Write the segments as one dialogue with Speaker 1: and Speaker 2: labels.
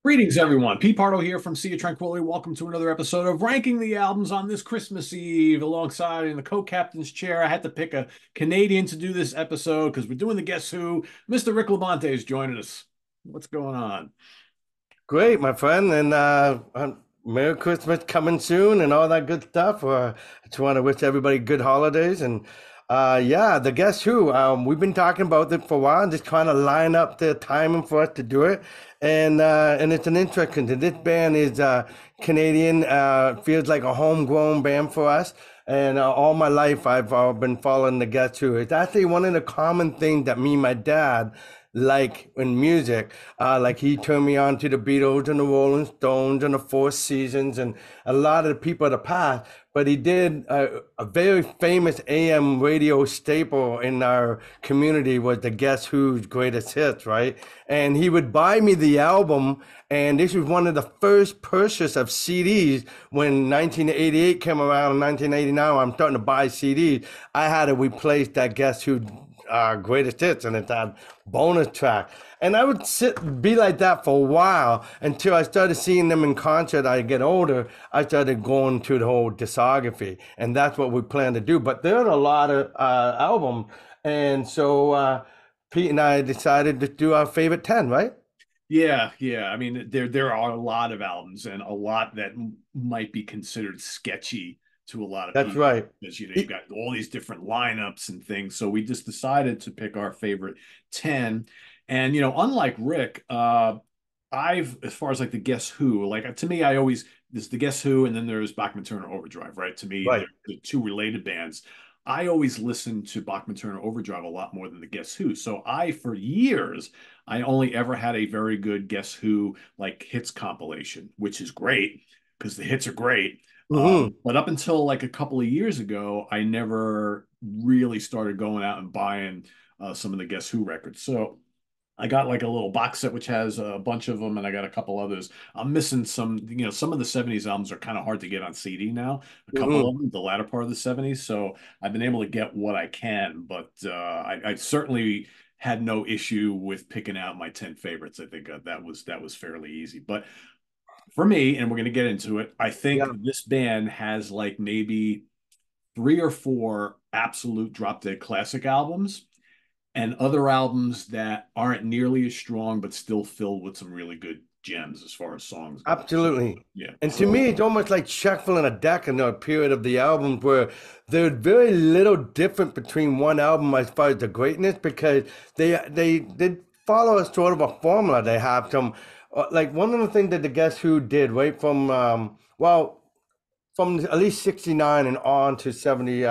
Speaker 1: Greetings, everyone. Pete Pardo here from Sea of Tranquility. Welcome to another episode of Ranking the Albums on this Christmas Eve. Alongside in the co-captain's chair, I had to pick a Canadian to do this episode because we're doing the Guess Who. Mr. Rick Labonte is joining us. What's going on?
Speaker 2: Great, my friend, and Merry Christmas coming soon and all that good stuff. I just want to wish everybody good holidays and yeah, the Guess Who. We've been talking about it for a while, just trying to line up the timing for us to do it, and it's an interesting. This band is Canadian. Feels like a homegrown band for us. And all my life, I've been following the Guess Who. It's actually one of the common things that me and my dad like in music. Like he turned me on to the Beatles and the Rolling Stones and the Four Seasons and a lot of the people of the past. But he did a very famous AM radio staple in our community was the Guess Who's Greatest Hits, right? And he would buy me the album. And this was one of the first purchase of CDs when 1988 came around in 1989. I'm starting to buy CDs. I had to replace that Guess Who greatest hits, and it's that bonus track. And I would be like that for a while until I started seeing them in concert. I get older, I started going to the whole discography, and that's what we plan to do. But there are a lot of albums, and so Pete and I decided to do our favorite 10, right?
Speaker 1: Yeah. I mean, there are a lot of albums and a lot that might be considered sketchy to a lot of
Speaker 2: That's
Speaker 1: people
Speaker 2: right.
Speaker 1: because you've got all these different lineups and things. So we just decided to pick our favorite 10. And unlike Rick, I've as far as like the Guess Who, like to me, I always there's the Guess Who, and then there's Bachman Turner Overdrive, right? To me, they're
Speaker 2: Right.
Speaker 1: the two related bands. I always listen to Bachman Turner Overdrive a lot more than the Guess Who. So for years, I only ever had a very good Guess Who like hits compilation, which is great because the hits are great.
Speaker 2: Hmm.
Speaker 1: But up until like a couple of years ago, I never really started going out and buying some of the Guess Who records. So I got like a little box set which has a bunch of them, and I got a couple others. I'm missing some, some of the 70s albums are kind of hard to get on CD now, a couple
Speaker 2: Hmm.
Speaker 1: of them, the latter part of the 70s. So I've been able to get what I can, but I certainly had no issue with picking out my 10 favorites. I think that was fairly easy. But for me, and we're going to get into it, I think
Speaker 2: Yeah.
Speaker 1: this band has like maybe three or four absolute drop dead classic albums and other albums that aren't nearly as strong, but still filled with some really good gems as far as songs go. So,
Speaker 2: Absolutely.
Speaker 1: yeah.
Speaker 2: And to
Speaker 1: So,
Speaker 2: me, it's almost like shuffling a deck in a period of the albums where there's very little different between one album as far as the greatness because they follow a sort of a formula. They have some like one of the things that the Guess Who did right from from at least 69 and on to 70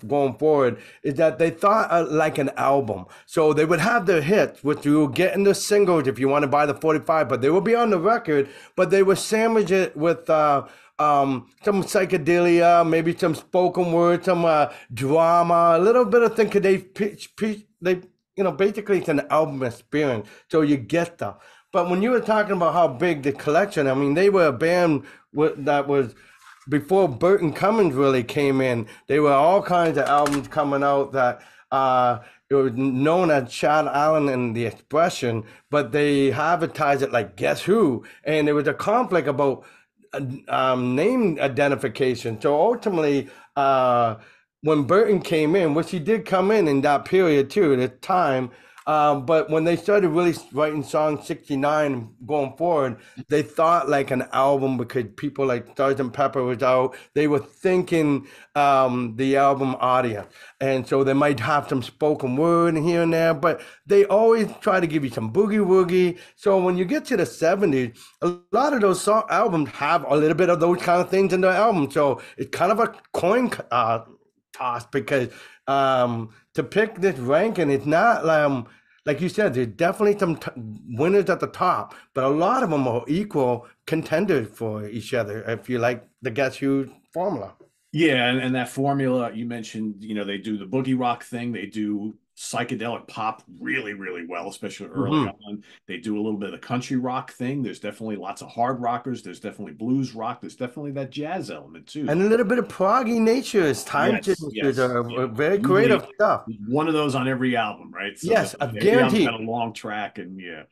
Speaker 2: going forward is that they thought like an album. So they would have their hits, which you will get in the singles if you want to buy the 45, but they will be on the record, but they would sandwich it with some psychedelia, maybe some spoken word, some drama, a little bit of thing. Cause they, basically it's an album experience. So you get that. But when you were talking about how big the collection, I mean, they were a band that was before Burton Cummings really came in. There were all kinds of albums coming out that it was known as Chad Allen and the Expression, but they advertised it like Guess Who, and there was a conflict about name identification. So ultimately, when Burton came in, which he did come in that period too, at the time. But when they started really writing song 69 going forward, they thought like an album because people like Sgt. Pepper was out. They were thinking the album audience. And so they might have some spoken word here and there, but they always try to give you some boogie woogie. So when you get to the 70s, a lot of those albums have a little bit of those kind of things in their album. So it's kind of a coin toss because to pick this ranking, it's not like you said, there's definitely some winners at the top, but a lot of them are equal contenders for each other. If you like the Guess Who formula.
Speaker 1: yeah, and that formula you mentioned, they do the boogie rock thing, they do psychedelic pop really, really well, especially early
Speaker 2: Hmm.
Speaker 1: on. They do a little bit of the country rock thing. There's definitely lots of hard rockers. There's definitely blues rock. There's definitely that jazz element too.
Speaker 2: And a little bit of proggy nature is time
Speaker 1: Yes,
Speaker 2: signatures
Speaker 1: yes,
Speaker 2: are
Speaker 1: yeah.
Speaker 2: very creative
Speaker 1: Usually
Speaker 2: stuff.
Speaker 1: one of those on every album, right? So that
Speaker 2: Yes, I
Speaker 1: every album's
Speaker 2: guarantee.
Speaker 1: got a long track, and yeah,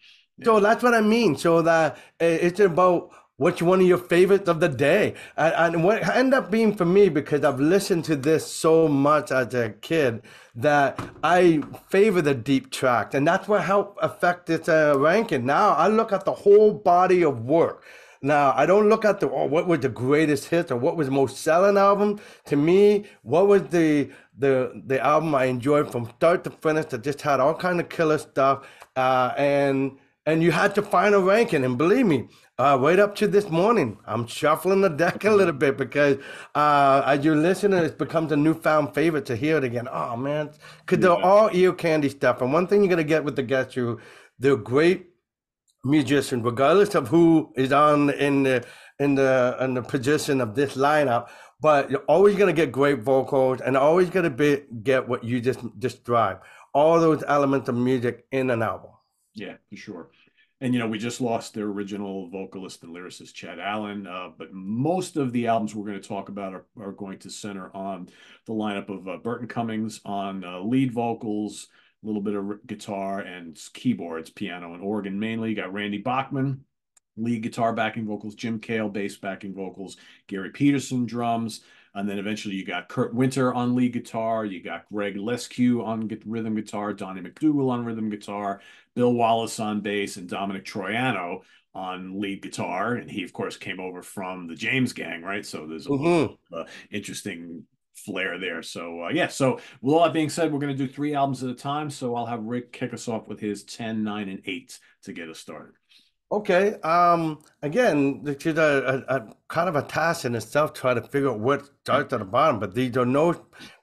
Speaker 2: So
Speaker 1: Yeah.
Speaker 2: that's what I mean. So that it's about which one of your favorites of the day. And what ended up being for me, because I've listened to this so much as a kid, that I favor the deep tracks. And that's what helped affect its ranking. Now I look at the whole body of work. Now I don't look at the what was the greatest hits or what was the most selling album. To me, what was the album I enjoyed from start to finish that just had all kind of killer stuff, and you had to find a ranking. And believe me, right up to this morning, I'm shuffling the deck a little bit because as you listen, it becomes a newfound favorite to hear it again. Oh man, because they're
Speaker 1: Yeah.
Speaker 2: all ear candy stuff. And one thing you're gonna get with the Guess Who, they're great musicians, regardless of who is on in the position of this lineup. But you're always gonna get great vocals, and always gonna get what you just described. All those elements of music in an album.
Speaker 1: Yeah, for sure. And we just lost their original vocalist and lyricist, Chad Allen. But most of the albums we're going to talk about are going to center on the lineup of Burton Cummings on lead vocals, a little bit of guitar and keyboards, piano and organ mainly. You got Randy Bachman, lead guitar backing vocals, Jim Cale, bass backing vocals, Gary Peterson, drums. And then eventually you got Kurt Winter on lead guitar. You got Greg Lescue on rhythm guitar, Donnie McDougal on rhythm guitar, Bill Wallace on bass, and Dominic Troiano on lead guitar. And he, of course, came over from the James Gang, right? So there's a little
Speaker 2: Hmm.
Speaker 1: interesting flair there. So, yeah. So, with all that being said, we're going to do 3 albums at a time. So, I'll have Rick kick us off with his 10, 9, and 8 to get us started.
Speaker 2: Okay. Again, this is a kind of a task in itself, trying to figure out what starts at the bottom. But these are no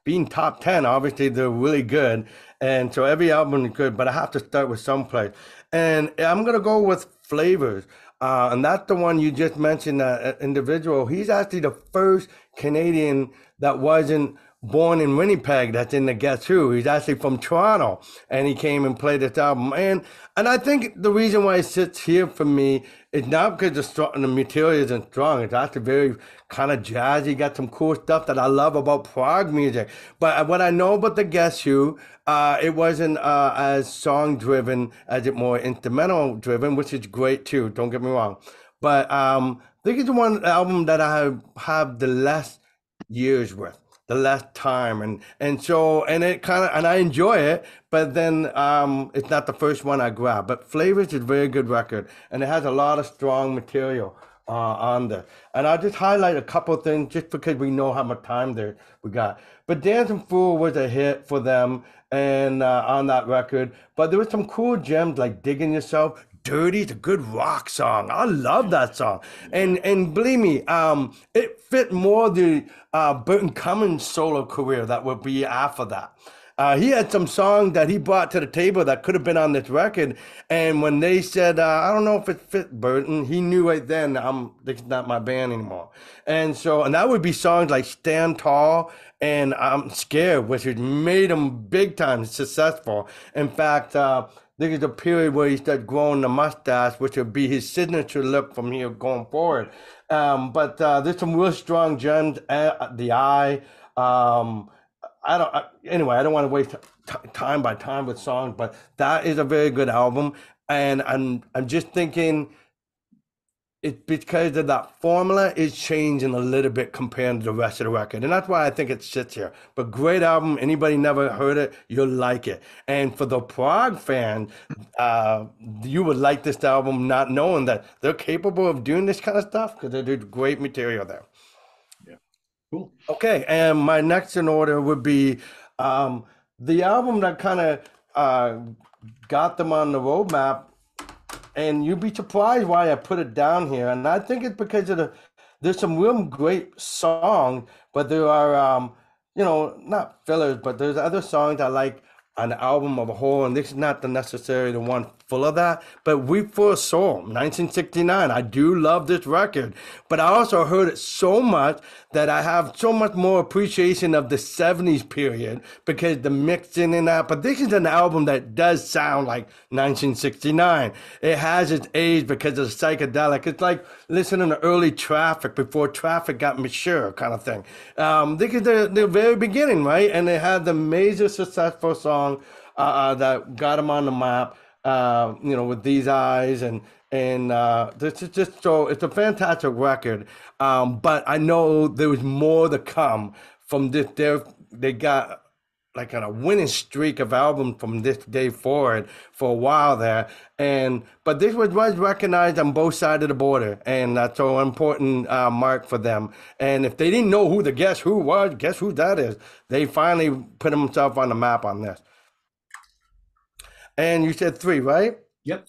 Speaker 2: being top 10. Obviously, they're really good, and so every album is good. But I have to start with someplace, and I'm gonna go with Flavors. And that's the one you just mentioned. That individual. He's actually the first Canadian that wasn't born in Winnipeg that's in the Guess Who. He's actually from Toronto, and he came and played this album. And I think the reason why it sits here for me is not because the material isn't strong. It's actually very kind of jazzy. Got some cool stuff that I love about prog music. But what I know about the Guess Who, it wasn't as song driven as it more instrumental driven, which is great too. Don't get me wrong. But I think it's the one album that I have the less years with, the less time, and it kind of, and I enjoy it, but then it's not the first one I grab. But Flavors is a very good record, and it has a lot of strong material on there. And I'll just highlight a couple of things just because we know how much time there we got. But Dancing Fool was a hit for them, and on that record. But there was some cool gems like Digging Yourself. Dirty's a good rock song. I love that song. And believe me, it fit more the Burton Cummings solo career that would be after that. He had some songs that he brought to the table that could have been on this record. And when they said, I don't know if it fit Burton, he knew right then, this is not my band anymore. And that would be songs like Stand Tall and I'm Scared, which has made him big time successful. In fact, there is a period where he started growing the mustache, which would be his signature look from here going forward. But there's some real strong gems. The Eye. Anyway, I don't want to waste time by time with songs, but that is a very good album. And I'm just thinking it's because of that formula is changing a little bit compared to the rest of the record. And that's why I think it sits here. But great album. Anybody never heard it, you'll like it. And for the prog fan, you would like this album not knowing that they're capable of doing this kind of stuff because they do great material there.
Speaker 1: Yeah. Cool.
Speaker 2: Okay, and my next in order would be the album that kind of got them on the roadmap, and you'd be surprised why I put it down here. And I think it's because of there's some real great songs, but there are not fillers, but there's other songs I like on the album of a whole, and this is not necessarily the one full of that, but Weep for a Soul, 1969. I do love this record, but I also heard it so much that I have so much more appreciation of the 70s period because the mixing in that. But this is an album that does sound like 1969. It has its age because of the psychedelic. It's like listening to early Traffic before Traffic got mature kind of thing. This is the very beginning, right? And it had the major successful song that got them on the map. with These Eyes, and this is just so it's a fantastic record. But I know there was more to come from this. They got like on a winning streak of albums from this day forward for a while there, and but this was recognized on both sides of the border, and that's so important mark for them. And if they didn't know who the Guess Who was, guess who that is? They finally put themselves on the map on this. And you said three, right?
Speaker 1: Yep.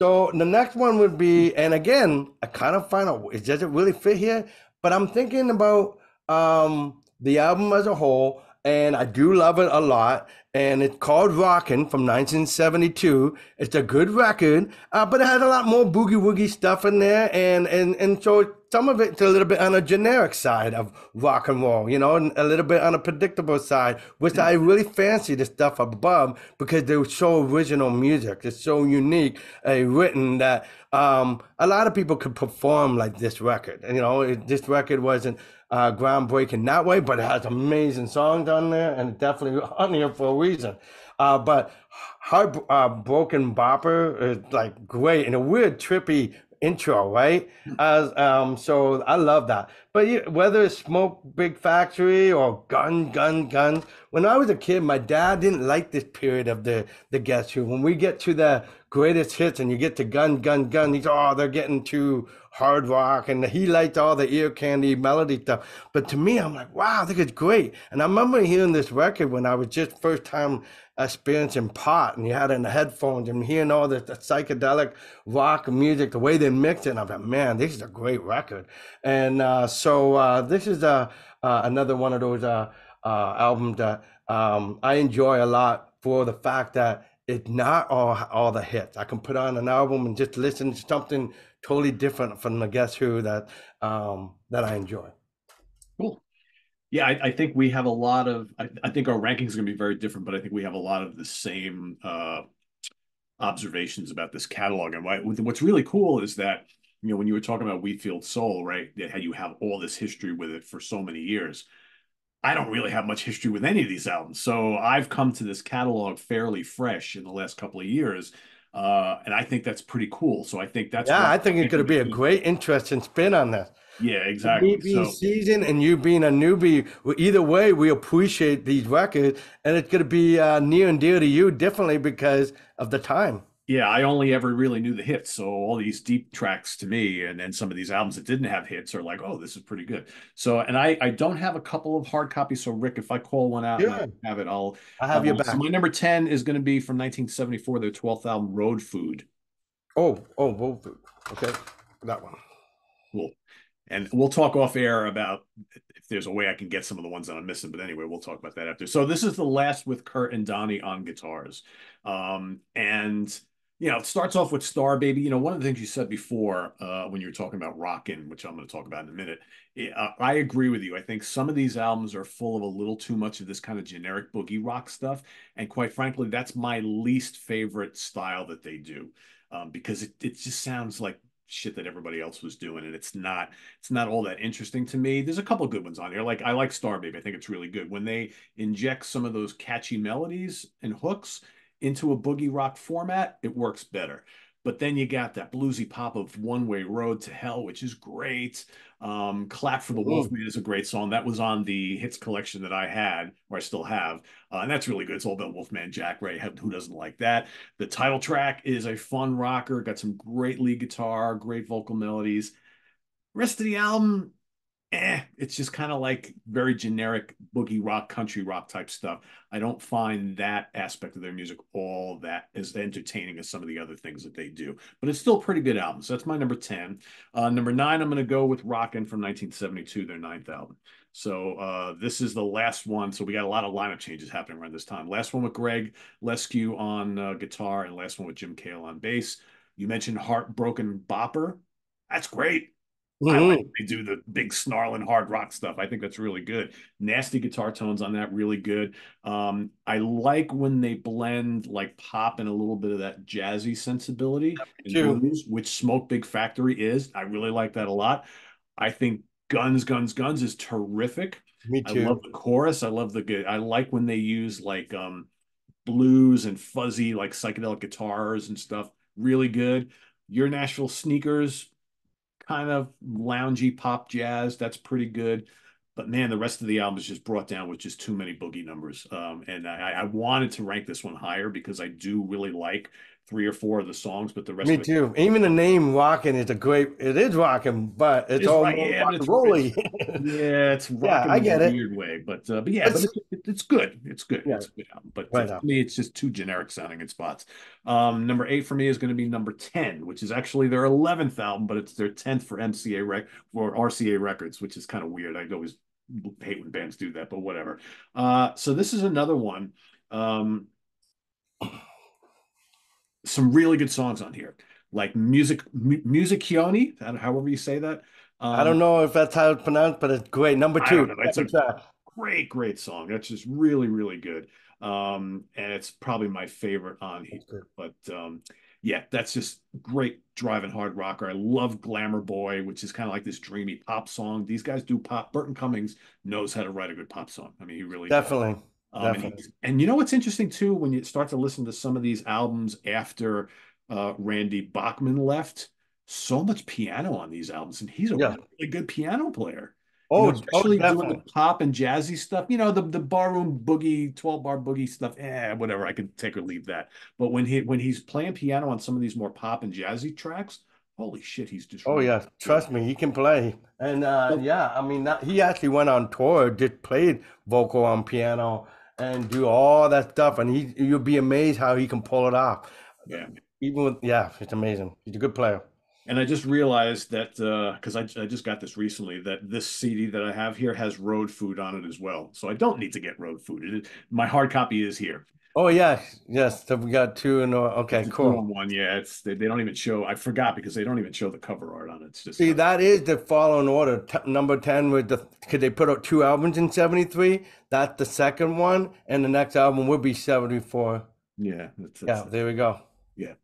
Speaker 2: So the next one would be, and again, I kind of find out it doesn't really fit here, but I'm thinking about the album as a whole, and I do love it a lot. And it's called Rockin' from 1972. It's a good record, but it has a lot more boogie woogie stuff in there, and so some of it's a little bit on a generic side of rock and roll, and a little bit on a predictable side, which I really fancy the stuff above because they're so original music. It's so unique, written that a lot of people could perform like this record. And, this record wasn't groundbreaking that way, but it has amazing songs on there and definitely on here for a reason. But Heart Broken Bopper is like great and a weird trippy intro, right? So I love that. But whether it's Smoke Big Factory or Gun, when I was a kid, my dad didn't like this period of the Guess Who. When we get to the greatest hits and you get to Gun, he's they're getting too hard rock, and he liked all the ear candy melody stuff. But to me, I'm like, wow, this is great. And I remember hearing this record when I was just first time experiencing pot, and you had it in the headphones and hearing all the psychedelic rock music, the way they mixed it. And I'm like, man, this is a great record. And so this is another one of those albums that I enjoy a lot for the fact that it's not all the hits. I can put on an album and just listen to something totally different from the Guess Who that I enjoy.
Speaker 1: Cool. Yeah, I think we have a lot of. I think our rankings are going to be very different, but I think we have a lot of the same observations about this catalog. And what's really cool is that when you were talking about Wheatfield Soul, right? How you have all this history with it for so many years. I don't really have much history with any of these albums, so I've come to this catalog fairly fresh in the last couple of years, and I think that's pretty cool. So I think that's
Speaker 2: Yeah,
Speaker 1: why
Speaker 2: I think
Speaker 1: I
Speaker 2: it's
Speaker 1: think
Speaker 2: going to
Speaker 1: we
Speaker 2: be a
Speaker 1: should.
Speaker 2: great, interesting spin on this.
Speaker 1: Yeah,
Speaker 2: Me
Speaker 1: exactly.
Speaker 2: being
Speaker 1: So
Speaker 2: seasoned and you being a newbie, well, either way, we appreciate these records, and it's going to be near and dear to you, definitely because of the time.
Speaker 1: yeah, I only ever really knew the hits. So all these deep tracks to me, and then some of these albums that didn't have hits are like, oh, this is pretty good. So, and I don't have a couple of hard copies. So Rick, if I call one out and I
Speaker 2: Yeah,
Speaker 1: have it, I'll.
Speaker 2: I have your
Speaker 1: So
Speaker 2: back.
Speaker 1: my number 10 is going to be from 1974, their 12th album, Road Food.
Speaker 2: Well, okay, that one.
Speaker 1: Cool. And we'll talk off air about if there's a way I can get some of the ones that I'm missing. But anyway, we'll talk about that after. So this is the last with Kurt and Donnie on guitars. And it starts off with Star Baby. One of the things you said before when you were talking about rockin', which I'm going to talk about in a minute, I agree with you. I think some of these albums are full of a little too much of this kind of generic boogie rock stuff. And quite frankly, that's my least favorite style that they do. Because it just sounds like shit that everybody else was doing, and it's not all that interesting to me. There's a couple good ones on here. Like I like Star Baby. I think it's really good. When they inject some of those catchy melodies and hooks into a boogie rock format, it works better. But then you got that bluesy pop of One Way Road to Hell, which is great. Clap for the
Speaker 2: Mhm.
Speaker 1: Wolfman is a great song. That was on the hits collection that I had, or I still have. And that's really good. It's all about Wolfman Jack, right? Who doesn't like that? The title track is a fun rocker, got some great lead guitar, great vocal melodies. Rest of the album, it's just kind of like very generic boogie rock, country rock type stuff. I don't find that aspect of their music all that as entertaining as some of the other things that they do, but it's still a pretty good album. So that's my number 10. Number nine, I'm going to go with Rockin' from 1972, their ninth album. So this is the last one. So we got a lot of lineup changes happening around this time. Last one with Greg Lescue on guitar, and last one with Jim Cale on bass. You mentioned Heartbroken Bopper. That's great. I like
Speaker 2: Mhm.
Speaker 1: when they do the big snarling hard rock stuff. I think that's really good. Nasty guitar tones on that, really good. I like when they blend like pop and a little bit of that jazzy sensibility
Speaker 2: Me
Speaker 1: and
Speaker 2: too.
Speaker 1: blues, which Smoke Big Factory is. I really like that a lot. I think Guns is terrific.
Speaker 2: Me
Speaker 1: I love
Speaker 2: too.
Speaker 1: the chorus. I love the good. I like when they use like blues and fuzzy like psychedelic guitars and stuff. Really good. Your Nashville Sneakers, kind of loungy pop jazz. That's pretty good. But man, the rest of the album is just brought down with just too many boogie numbers. And I wanted to rank this one higher because I do really like three or four of the songs, but the rest
Speaker 2: Me
Speaker 1: of it
Speaker 2: too. Even the name Rockin' is a great. It is rockin', but it's
Speaker 1: is
Speaker 2: all
Speaker 1: right.
Speaker 2: more
Speaker 1: Yeah,
Speaker 2: rock
Speaker 1: but
Speaker 2: and
Speaker 1: it's
Speaker 2: rolly.
Speaker 1: yeah, it's
Speaker 2: Yeah,
Speaker 1: rocking
Speaker 2: I
Speaker 1: in a
Speaker 2: get it.
Speaker 1: weird way. But yeah, but
Speaker 2: Let's
Speaker 1: it's good. It's good.
Speaker 2: yeah,
Speaker 1: It's a good album. But
Speaker 2: right
Speaker 1: to
Speaker 2: now.
Speaker 1: me, it's just too generic sounding in spots. Number eight for me is going to be number 10, which is actually their 11th album, but it's their 10th for RCA Records, which is kind of weird. I always hate when bands do that, but whatever. So this is another one. Um, some really good songs on here, like Musicione, however you say that.
Speaker 2: I
Speaker 1: Um,
Speaker 2: don't know if that's how it's pronounced, but it's great. Number
Speaker 1: I don't
Speaker 2: two,
Speaker 1: know. It's a
Speaker 2: second track.
Speaker 1: great song. That's just really, really good. And it's probably my favorite on here.
Speaker 2: That's good.
Speaker 1: But yeah, that's just great driving hard rocker. I love Glamour Boy, which is kind of like this dreamy pop song. These guys do pop. Burton Cummings knows how to write a good pop song. I mean, he really does.
Speaker 2: Definitely, definitely.
Speaker 1: And you know what's interesting too, when you start to listen to some of these albums after Randy Bachman left, so much piano on these albums, and he's a
Speaker 2: Yeah.
Speaker 1: really good piano player.
Speaker 2: Oh,
Speaker 1: Especially doing the
Speaker 2: definitely.
Speaker 1: pop and jazzy stuff. The barroom boogie, 12 bar boogie stuff. Whatever. I could take or leave that. But when he's playing piano on some of these more pop and jazzy tracks, holy shit, he's just
Speaker 2: Oh
Speaker 1: really
Speaker 2: yeah,
Speaker 1: good.
Speaker 2: trust me, he can play. And
Speaker 1: Well,
Speaker 2: yeah, I mean, he actually went on tour, did played vocal on piano and do all that stuff, and you'll be amazed how he can pull it off.
Speaker 1: yeah.
Speaker 2: Even with yeah, it's amazing. He's a good player.
Speaker 1: And I just realized that because I just got this recently that this CD that I have here has road food on it as well. So I don't need to get road food. My hard copy is here.
Speaker 2: Oh yes, yes. So we got two and okay,
Speaker 1: It's a two
Speaker 2: cool.
Speaker 1: on one. Yeah, they don't even show. I forgot because they don't even show the cover art on it. It's just
Speaker 2: See, that is the following order. Number 10 with the because they put out two albums in 73. That's the second one, and the next album would be 74.
Speaker 1: yeah.
Speaker 2: Yeah, there we go.
Speaker 1: Yeah.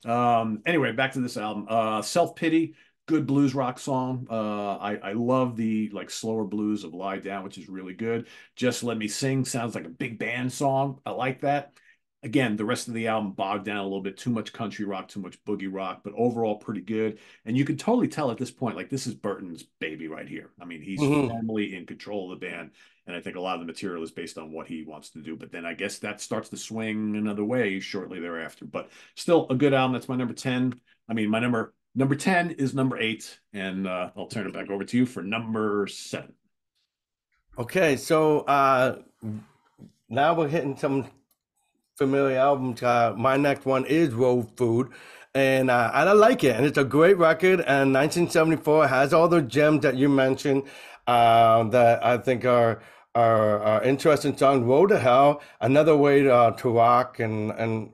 Speaker 1: Anyway, back to this album. Self Pity, good blues rock song. I love the like slower blues of Lie Down, which is really good. Just Let Me Sing sounds like a big band song. I like that. Again, the rest of the album bogged down a little bit, too much country rock, too much boogie rock, but overall pretty good. And you can totally tell at this point, like this is Burton's baby right here. I mean, he's
Speaker 2: Hmm.
Speaker 1: firmly in control of the band. And I think a lot of the material is based on what he wants to do. But then I guess that starts to swing another way shortly thereafter. But still a good album. That's my number 10. I mean, my number 10 is number 8. And I'll turn it back over to you for number 7.
Speaker 2: Okay, so now we're hitting some familiar albums. My next one is Road Food, and I like it. And it's a great record. And 1974 has all the gems that you mentioned that I think are interesting songs. Road to Hell, another way to rock, and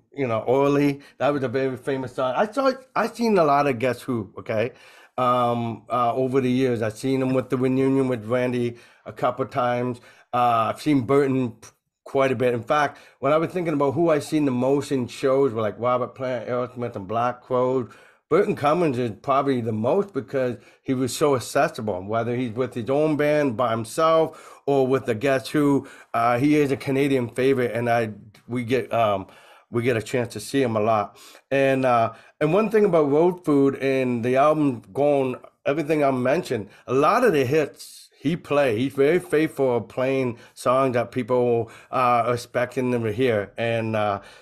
Speaker 2: Oily. That was a very famous song. I seen a lot of Guess Who. Okay. Over the years, I've seen them with the reunion with Randy a couple times. I've seen Burton quite a bit. In fact, when I was thinking about who I seen the most in shows, were like Robert Plant, Aerosmith, and Black Crowes. Burton Cummings is probably the most because he was so accessible. Whether he's with his own band by himself or with the Guess Who, he is a Canadian favorite, and we get a chance to see him a lot. And one thing about Road Food and the album going, everything I mentioned, a lot of the hits he played. He's very faithful of playing songs that people are expecting them to hear. And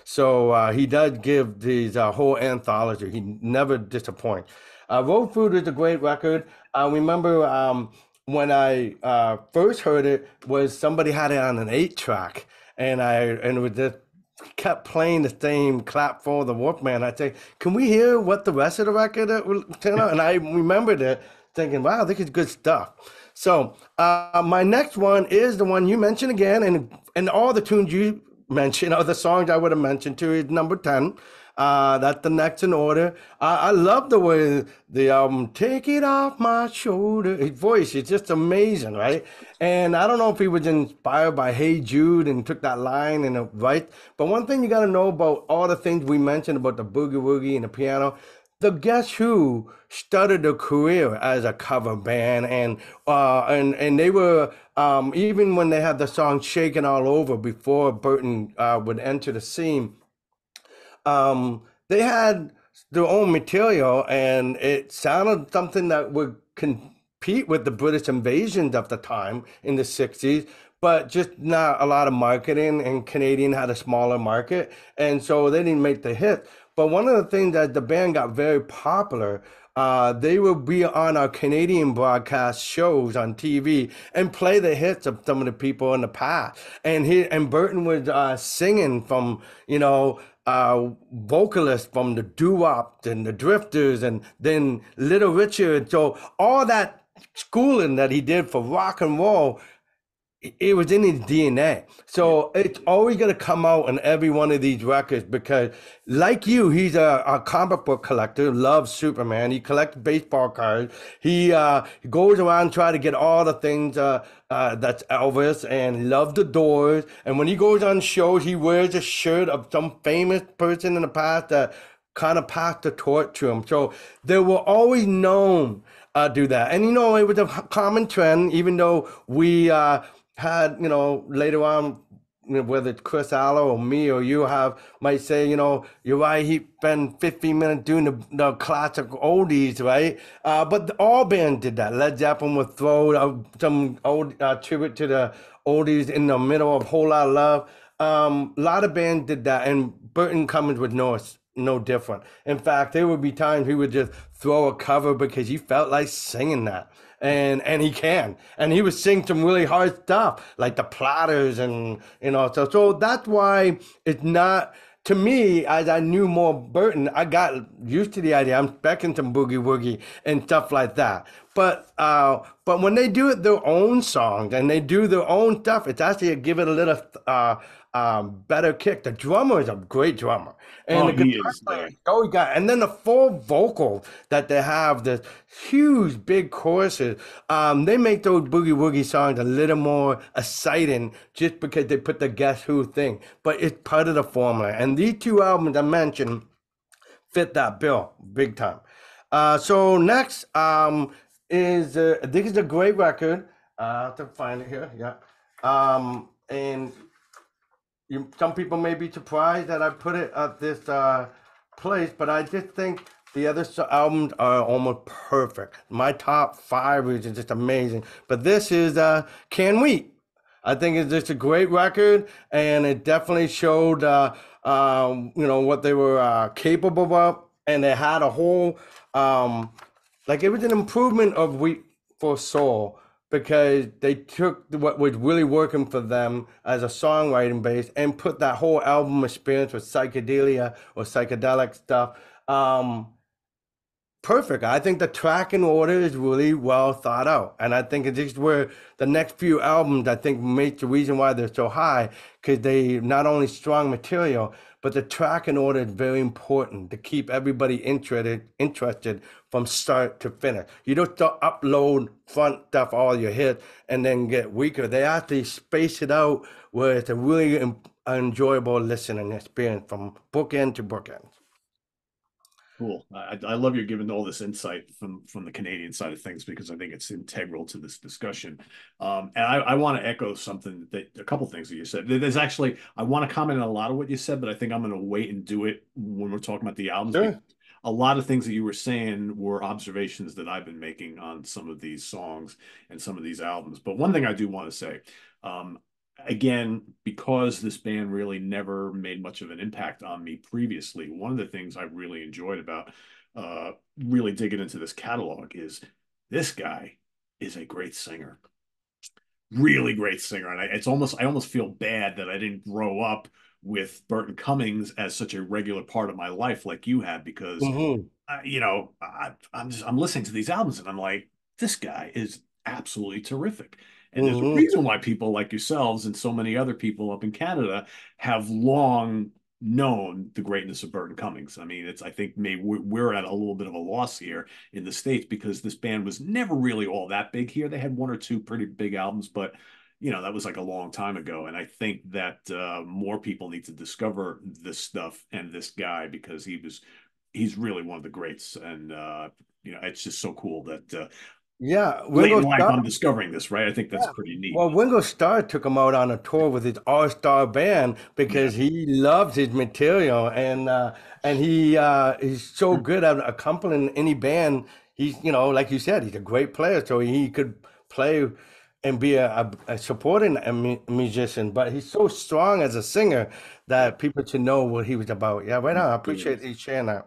Speaker 2: so he does give these whole anthology. He never disappoints. Road Food is a great record. I remember when I first heard it was somebody had it on an 8 track, and it was just kept playing the same clap for the Wolfman. I say, can we hear what the rest of the record will turn out? And I remembered it thinking, wow, this is good stuff. So my next one is the one you mentioned again, and all the tunes you mentioned are the songs I would have mentioned too. Is number 10. That's the next in order. I love the way the album "Take It Off My Shoulder." His voice is just amazing, right? And I don't know if he was inspired by "Hey Jude" and took that line and right. But one thing you got to know about all the things we mentioned about the boogie woogie and the piano, the Guess Who started a career as a cover band, and they were even when they had the song "Shaking All Over" before Burton would enter the scene, they had their own material, and it sounded something that would compete with the British invasions of the time in the 60s, but just not a lot of marketing, and Canadian had a smaller market, and so they didn't make the hit. But one of the things that the band got very popular, they would be on our Canadian broadcast shows on TV and play the hits of some of the people in the past. And Burton was singing from, vocalists from the doo-wop and the Drifters, and then Little Richard. So all that schooling that he did for rock and roll, it was in his DNA.
Speaker 1: Yeah.
Speaker 2: So it's always going to come out in every one of these records because, like you, he's a comic book collector, loves Superman. He collects baseball cards. He goes around trying to get all the things that's Elvis, and he loves the Doors. And when he goes on shows, he wears a shirt of some famous person in the past that kind of passed the torch to him. So they were always known do that. And it was a common trend, even though we had, later on, whether it's Chris Allo or me or you might say, you're right, he spent 15 minutes doing the classic oldies, right? But all bands did that. Led Zeppelin would throw some old tribute to the oldies in the middle of Whole Lot of Love. A lot of bands did that, and Burton Cummings was no different. In fact, there would be times he would just throw a cover because he felt like singing that. And he can. And he would sing some really hard stuff like the Platters, and so that's why it's not, to me, as I knew more Burton, I got used to the idea. I'm expecting some boogie woogie and stuff like that. But when they do it their own songs and they do their own stuff, it's actually give it a little better kick. The drummer is a great drummer, and
Speaker 1: Oh,
Speaker 2: the
Speaker 1: he
Speaker 2: guitar
Speaker 1: is.
Speaker 2: player is oh god, and then the full vocal that they have, the huge big choruses. They make those boogie woogie songs a little more exciting just because they put the Guess Who thing, but it's part of the formula. And these two albums I mentioned fit that bill big time. So next is I think it's a great record. I have to find it here. Yeah. And some people may be surprised that I put it at this place, but I just think the other albums are almost perfect. My top five is just amazing, but this is Can We? I think it's just a great record, and it definitely showed what they were capable of, and they had a whole like, it was an improvement of Wheat for Soul because they took what was really working for them as a songwriting base and put that whole album experience with psychedelia or psychedelic stuff perfect. I think the tracking order is really well thought out. And I think it's just where the next few albums, I think, makes the reason why they're so high, because they not only strong material, but the tracking order is very important to keep everybody interested from start to finish. You don't upload front stuff, all your hits, and then get weaker. They actually space it out where it's a really enjoyable listening experience from bookend to bookend.
Speaker 1: Cool. I love you giving all this insight from the Canadian side of things because I think it's integral to this discussion. And I want to echo something that a couple things that you said. There's actually I want to comment on a lot of what you said, but I think I'm going to wait and do it when we're talking about the albums because
Speaker 2: Sure.
Speaker 1: a lot of things that you were saying were observations that I've been making on some of these songs and some of these albums. But one thing I do want to say, um, again, because this band really never made much of an impact on me previously, one of the things I really enjoyed about really digging into this catalog is this guy is a great singer, really great singer, and I almost feel bad that I didn't grow up with Burton Cummings as such a regular part of my life like you had because
Speaker 2: Hmm.
Speaker 1: I'm listening to these albums and I'm like, this guy is absolutely terrific. And there's a
Speaker 2: Hmm.
Speaker 1: reason why people like yourselves and so many other people up in Canada have long known the greatness of Burton Cummings. I mean, I think maybe we're at a little bit of a loss here in the States because this band was never really all that big here. They had one or two pretty big albums, but that was like a long time ago. And I think that more people need to discover this stuff and this guy because he was he's really one of the greats, and it's just so cool that
Speaker 2: Yeah,
Speaker 1: late in
Speaker 2: Ringo
Speaker 1: life
Speaker 2: Starr.
Speaker 1: I'm discovering this, right? I think that's
Speaker 2: Yeah.
Speaker 1: pretty neat.
Speaker 2: Well, Ringo Starr took him out on a tour with his all-star band
Speaker 1: Yeah.
Speaker 2: because he loved his material, and he's so good at accompanying any band. He's, like you said, he's a great player, so he could play and be a supporting musician. But he's so strong as a singer
Speaker 1: Yeah.
Speaker 2: that people should know what he was about. Yeah, right on. I
Speaker 1: Really
Speaker 2: appreciate
Speaker 1: is.
Speaker 2: you sharing that.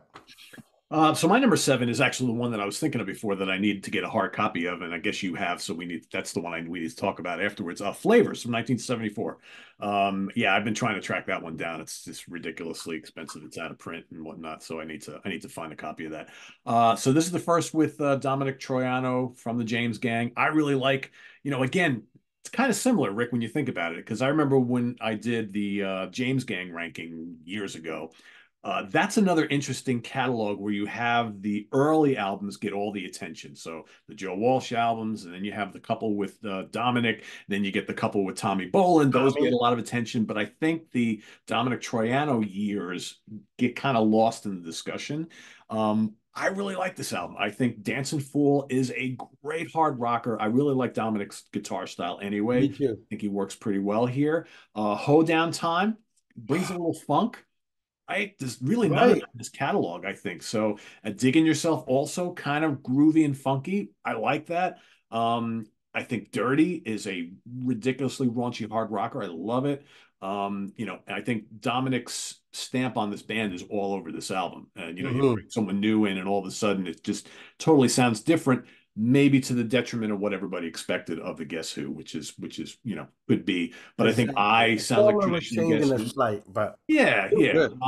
Speaker 1: So my number seven is actually the one that I was thinking of before that I needed to get a hard copy of, and I guess you have, so that's the one we need to talk about afterwards. Flavors from 1974. Yeah, I've been trying to track that one down. It's just ridiculously expensive. It's out of print and whatnot, so I need to find a copy of that. So this is the first with Dominic Troiano from the James Gang. I really like, again, it's kind of similar, Rick, when you think about it, because I remember when I did the James Gang ranking years ago. That's another interesting catalog where you have the early albums get all the attention. So the Joe Walsh albums, and then you have the couple with Dominic, then you get the couple with Tommy Bolin. Those get
Speaker 2: Tommy,
Speaker 1: a lot of attention. But I think the Dominic Troiano years get kind of lost in the discussion. I really like this album. I think Dancing Fool is a great hard rocker. I really like Dominic's guitar style anyway.
Speaker 2: me
Speaker 1: I
Speaker 2: too.
Speaker 1: think he works pretty well here. Hoedown Time brings a little funk, right? There's really none of that
Speaker 2: Right.
Speaker 1: in this catalog, I think. So, Digging Yourself also kind of groovy and funky. I like that. I think Dirty is a ridiculously raunchy hard rocker. I love it. I think Dominic's stamp on this band is all over this album. And you bring
Speaker 2: Hmm.
Speaker 1: someone new in, and all of a sudden it just totally sounds different. Maybe to the detriment of what everybody expected of the Guess Who, which is could be. But I think
Speaker 2: Exactly.
Speaker 1: I
Speaker 2: A
Speaker 1: sounds like
Speaker 2: form of
Speaker 1: traditional
Speaker 2: change
Speaker 1: Guess
Speaker 2: and a
Speaker 1: Who.
Speaker 2: slight, but
Speaker 1: Yeah,
Speaker 2: still
Speaker 1: yeah.
Speaker 2: good.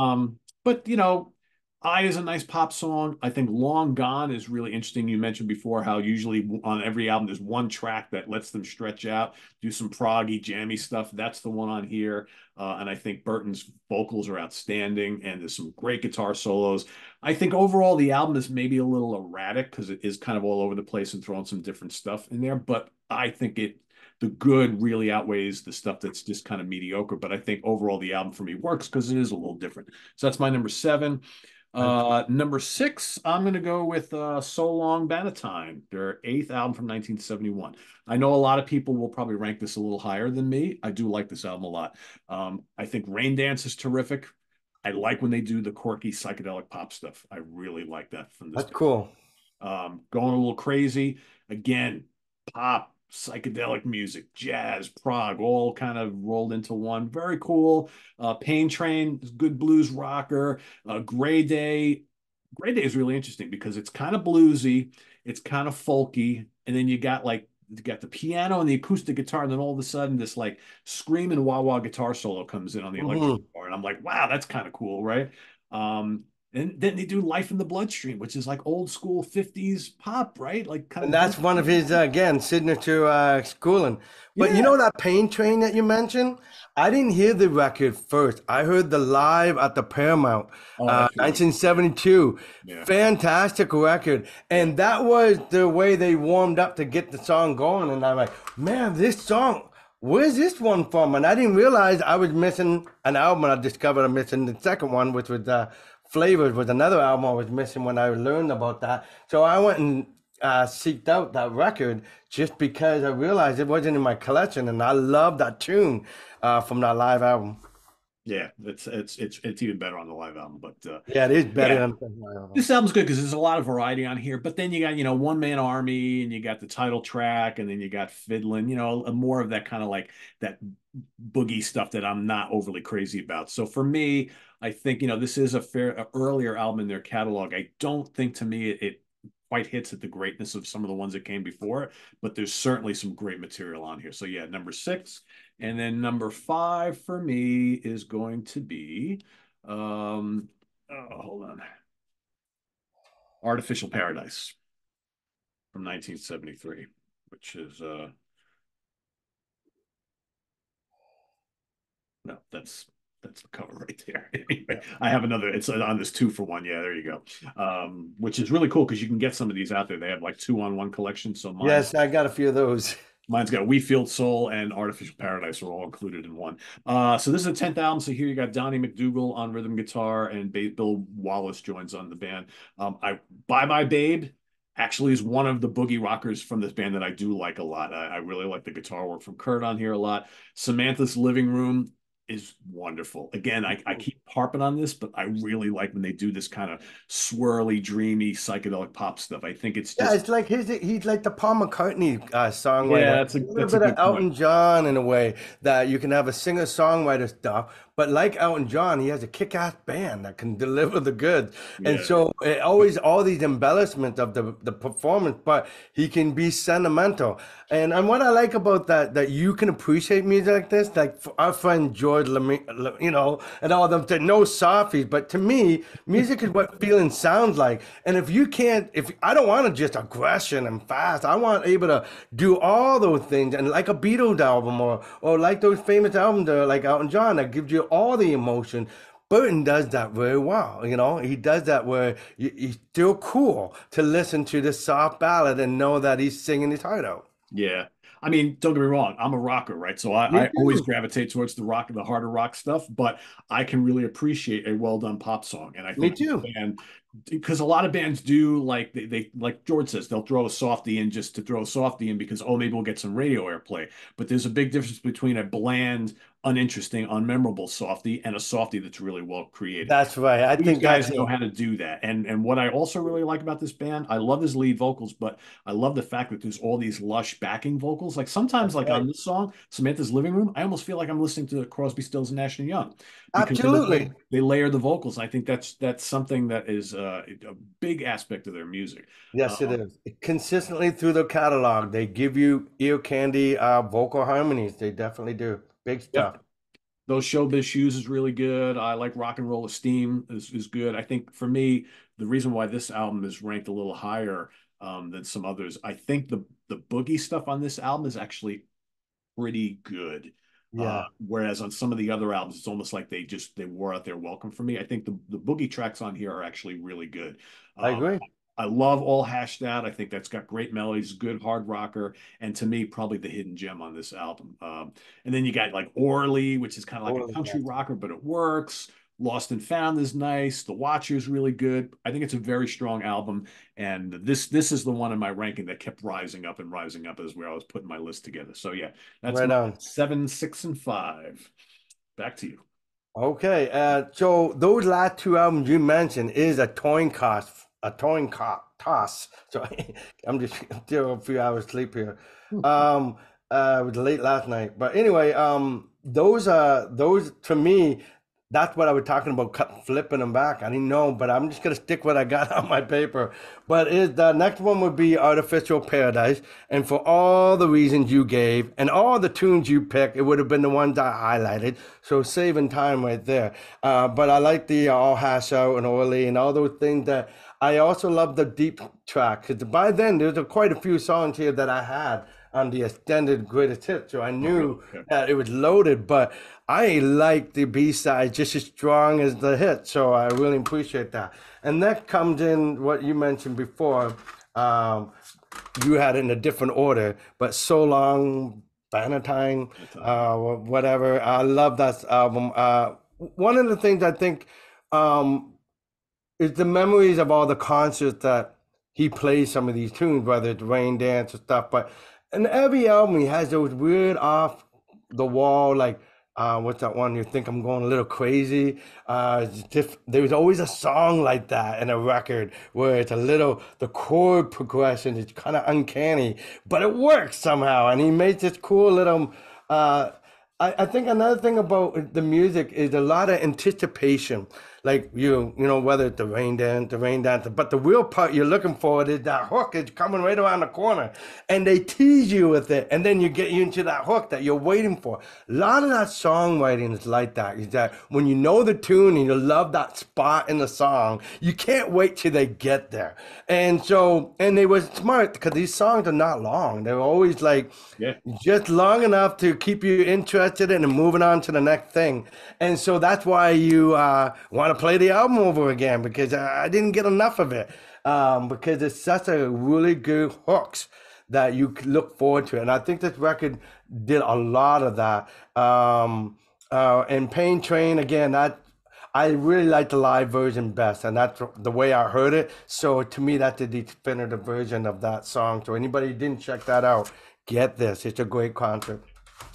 Speaker 1: But I is a nice pop song. I think Long Gone is really interesting. You mentioned before how usually on every album there's one track that lets them stretch out, do some proggy, jammy stuff. That's the one on here. And I think Burton's vocals are outstanding, and there's some great guitar solos. I think overall the album is maybe a little erratic because it is kind of all over the place and throwing some different stuff in there. But I think the good really outweighs the stuff that's just kind of mediocre. But I think overall the album for me works because it is a little different. So that's my number seven. Number six, I'm going to go with So Long Bannatyne, their eighth album from 1971. I know a lot of people will probably rank this a little higher than me. I do like this album a lot. I think Rain Dance is terrific. I like when they do the quirky psychedelic pop stuff. I really like that from this
Speaker 2: That's
Speaker 1: band.
Speaker 2: cool.
Speaker 1: Going a little crazy. Again, pop, psychedelic music, jazz, prog, all kind of rolled into one. Very cool. Pain Train, good blues rocker. Gray Day. Gray Day is really interesting because it's kind of bluesy, it's kind of folky, and then you got the piano and the acoustic guitar, and then all of a sudden this like screaming wah wah guitar solo comes in on the electric
Speaker 2: Hmm.
Speaker 1: guitar, and I'm like, wow, that's kind of cool, right? Um, and then they do Life in the Bloodstream, which is like old school 50s pop, right? Like kind
Speaker 2: And
Speaker 1: of
Speaker 2: that's one of his, again, signature schooling. But you
Speaker 1: yeah.
Speaker 2: know that Pain Train that you mentioned? I didn't hear the record first. I heard the live at the Paramount,
Speaker 1: Oh, that's really cool.
Speaker 2: 1972.
Speaker 1: Yeah.
Speaker 2: Fantastic record.
Speaker 1: Yeah.
Speaker 2: And that was the way they warmed up to get the song going. And I'm like, man, this song, where's this one from? And I didn't realize I was missing an album. And I discovered I'm missing the second one, which was Flavors, was another album I was missing when I learned about that. So I went and seeked out that record just because I realized it wasn't in my collection, and I love that tune from that live album.
Speaker 1: Yeah. It's even better on the live album. But
Speaker 2: Yeah, it is better
Speaker 1: yeah,
Speaker 2: than the live album.
Speaker 1: this album's good because there's a lot of variety on here. But then you got, One Man Army, and you got the title track, and then you got Fiddlin', more of that kind of like that boogie stuff that I'm not overly crazy about. So for me, I think, this is a earlier album in their catalog. I don't think to me it quite hits at the greatness of some of the ones that came before, but there's certainly some great material on here. So yeah, number six. And then number five for me is going to be hold on. Artificial Paradise from 1973, which is no, that's the cover right there. Anyway,
Speaker 2: Yeah.
Speaker 1: I have another. It's on this two for one. Yeah, there you go. Which is really cool because you can get some of these out there. They have like two on one collection. So mine,
Speaker 2: Yes, I got a few of those.
Speaker 1: Mine's got We Field Soul and Artificial Paradise are all included in one. So this is the 10th album. So here you got Donnie McDougal on rhythm guitar and Bill Wallace joins on the band. I Bye Bye Babe actually is one of the boogie rockers from this band that I do like a lot. I really like the guitar work from Kurt on here a lot. Samantha's Living Room is wonderful. Again, I keep harping on this, but I really like when they do this kind of swirly, dreamy, psychedelic pop stuff. I think it's
Speaker 2: Yeah,
Speaker 1: just,
Speaker 2: it's like he's like the Paul McCartney songwriter,
Speaker 1: yeah,
Speaker 2: a little
Speaker 1: that's a
Speaker 2: bit of
Speaker 1: good point.
Speaker 2: Elton John in a way that you can have a singer-songwriter stuff, but like Elton John, he has a kick-ass band that can deliver the goods. And
Speaker 1: Yeah.
Speaker 2: so it always all these embellishments of the performance, but he can be sentimental. And what I like about that you can appreciate music like this, like our friend George, and all of them say no softies, but to me, music is what feeling sounds like. And if you can't, if I don't want to just aggression and fast, I want able to do all those things, and like a Beatles album or like those famous albums that are like Elton John that gives you all the emotion. Burton does that very well. He does that where he's still cool to listen to this soft ballad and know that he's singing his heart out.
Speaker 1: Yeah. I mean, don't get me wrong, I'm a rocker, right? So
Speaker 2: Me
Speaker 1: I always
Speaker 2: too.
Speaker 1: gravitate towards the rock, the harder rock stuff, but I can really appreciate a well done pop song. And I
Speaker 2: Me
Speaker 1: think this
Speaker 2: too.
Speaker 1: band, because a lot of bands do like they like George says, they'll throw a softie in just to throw a softie in because oh maybe we'll get some radio airplay. But there's a big difference between a bland, uninteresting, unmemorable softie and a softie that's really well created.
Speaker 2: That's right. I
Speaker 1: These
Speaker 2: think that's
Speaker 1: guys know how to do that. And what I also really like about this band, I love his lead vocals, but I love the fact that there's all these lush backing vocals. Like sometimes,
Speaker 2: that's
Speaker 1: like
Speaker 2: right.
Speaker 1: on this song, Samantha's Living Room, I almost feel like I'm listening to Crosby, Stills, and Nash and Young because of the way
Speaker 2: Absolutely.
Speaker 1: they layer the vocals. I think that's something that is a big aspect of their music.
Speaker 2: Yes, it
Speaker 1: Um,
Speaker 2: is. Consistently through the catalog, they give you ear candy vocal harmonies. They definitely do. Big stuff.
Speaker 1: yep, those Showbiz Shoes is really good. I like Rock and Roll Esteem is good. I think for me, the reason why this album is ranked a little higher than some others, I think the boogie stuff on this album is actually pretty good.
Speaker 2: Yeah,
Speaker 1: Whereas on some of the other albums, it's almost like they wore out their welcome for me. I think the boogie tracks on here are actually really good.
Speaker 2: I
Speaker 1: Um,
Speaker 2: agree.
Speaker 1: I love All Hashed Out. I think that's got great melodies, good hard rocker, and to me, probably the hidden gem on this album. And then you got like Orly, which is kind of like a
Speaker 2: Totally.
Speaker 1: country
Speaker 2: Yes.
Speaker 1: rocker, but it works. Lost and Found is nice. The Watcher is really good. I think it's a very strong album, and this is the one in my ranking that kept rising up as where I was putting my list together. So yeah, that's
Speaker 2: Right
Speaker 1: my
Speaker 2: on.
Speaker 1: 7, 6, and 5. Back to you.
Speaker 2: Okay. So those last two albums you mentioned is toss. So I'm just still a few hours sleep here. Um, it was late last night, but anyway, those to me, that's what I was talking about, flipping them back. I didn't know, but I'm just gonna stick what I got on my paper. But the next one would be Artificial Paradise, and for all the reasons you gave and all the tunes you picked, it would have been the ones I highlighted. So saving time right there. But I like the All Hash Out and Oily and all those things that. I also love the deep track because by then there's quite a few songs here that I had on the extended greatest hits, so I
Speaker 1: Oh, really?
Speaker 2: knew
Speaker 1: Okay.
Speaker 2: that it was loaded. But I like the B side just as strong as the hit, so I really appreciate that. And that comes in what you mentioned before. Um, you had it in a different order, but So Long, Valentine,
Speaker 1: That's, yeah.
Speaker 2: whatever. I love that album. One of the things I think. Um, it's the memories of all the concerts that he plays some of these tunes, whether it's Rain Dance or stuff. But in every album, he has those weird off the wall, like what's that one? You think I'm going a little crazy? There's always a song like that in a record where it's a little the chord progression is kind of uncanny, but it works somehow, and he makes this cool little. Uh, I think another thing about the music is a lot of anticipation. Like whether it's the rain dance, but the real part you're looking for is that hook is coming right around the corner, and they tease you with it, and then you get you into that hook that you're waiting for. A lot of that songwriting is like that. Is that when you know the tune and you love that spot in the song, you can't wait till they get there. And they were smart because these songs are not long. They're always like
Speaker 1: Yeah.
Speaker 2: just long enough to keep you interested in and moving on to the next thing. And so that's why you want to play the album over again because I didn't get enough of it because it's such a really good hooks that you could look forward to. And I think this record did a lot of that. And Pain Train, again, that I really like the live version best, and that's the way I heard it. So to me, that's the definitive version of that song. So anybody who didn't check that out, get this. It's a great concert,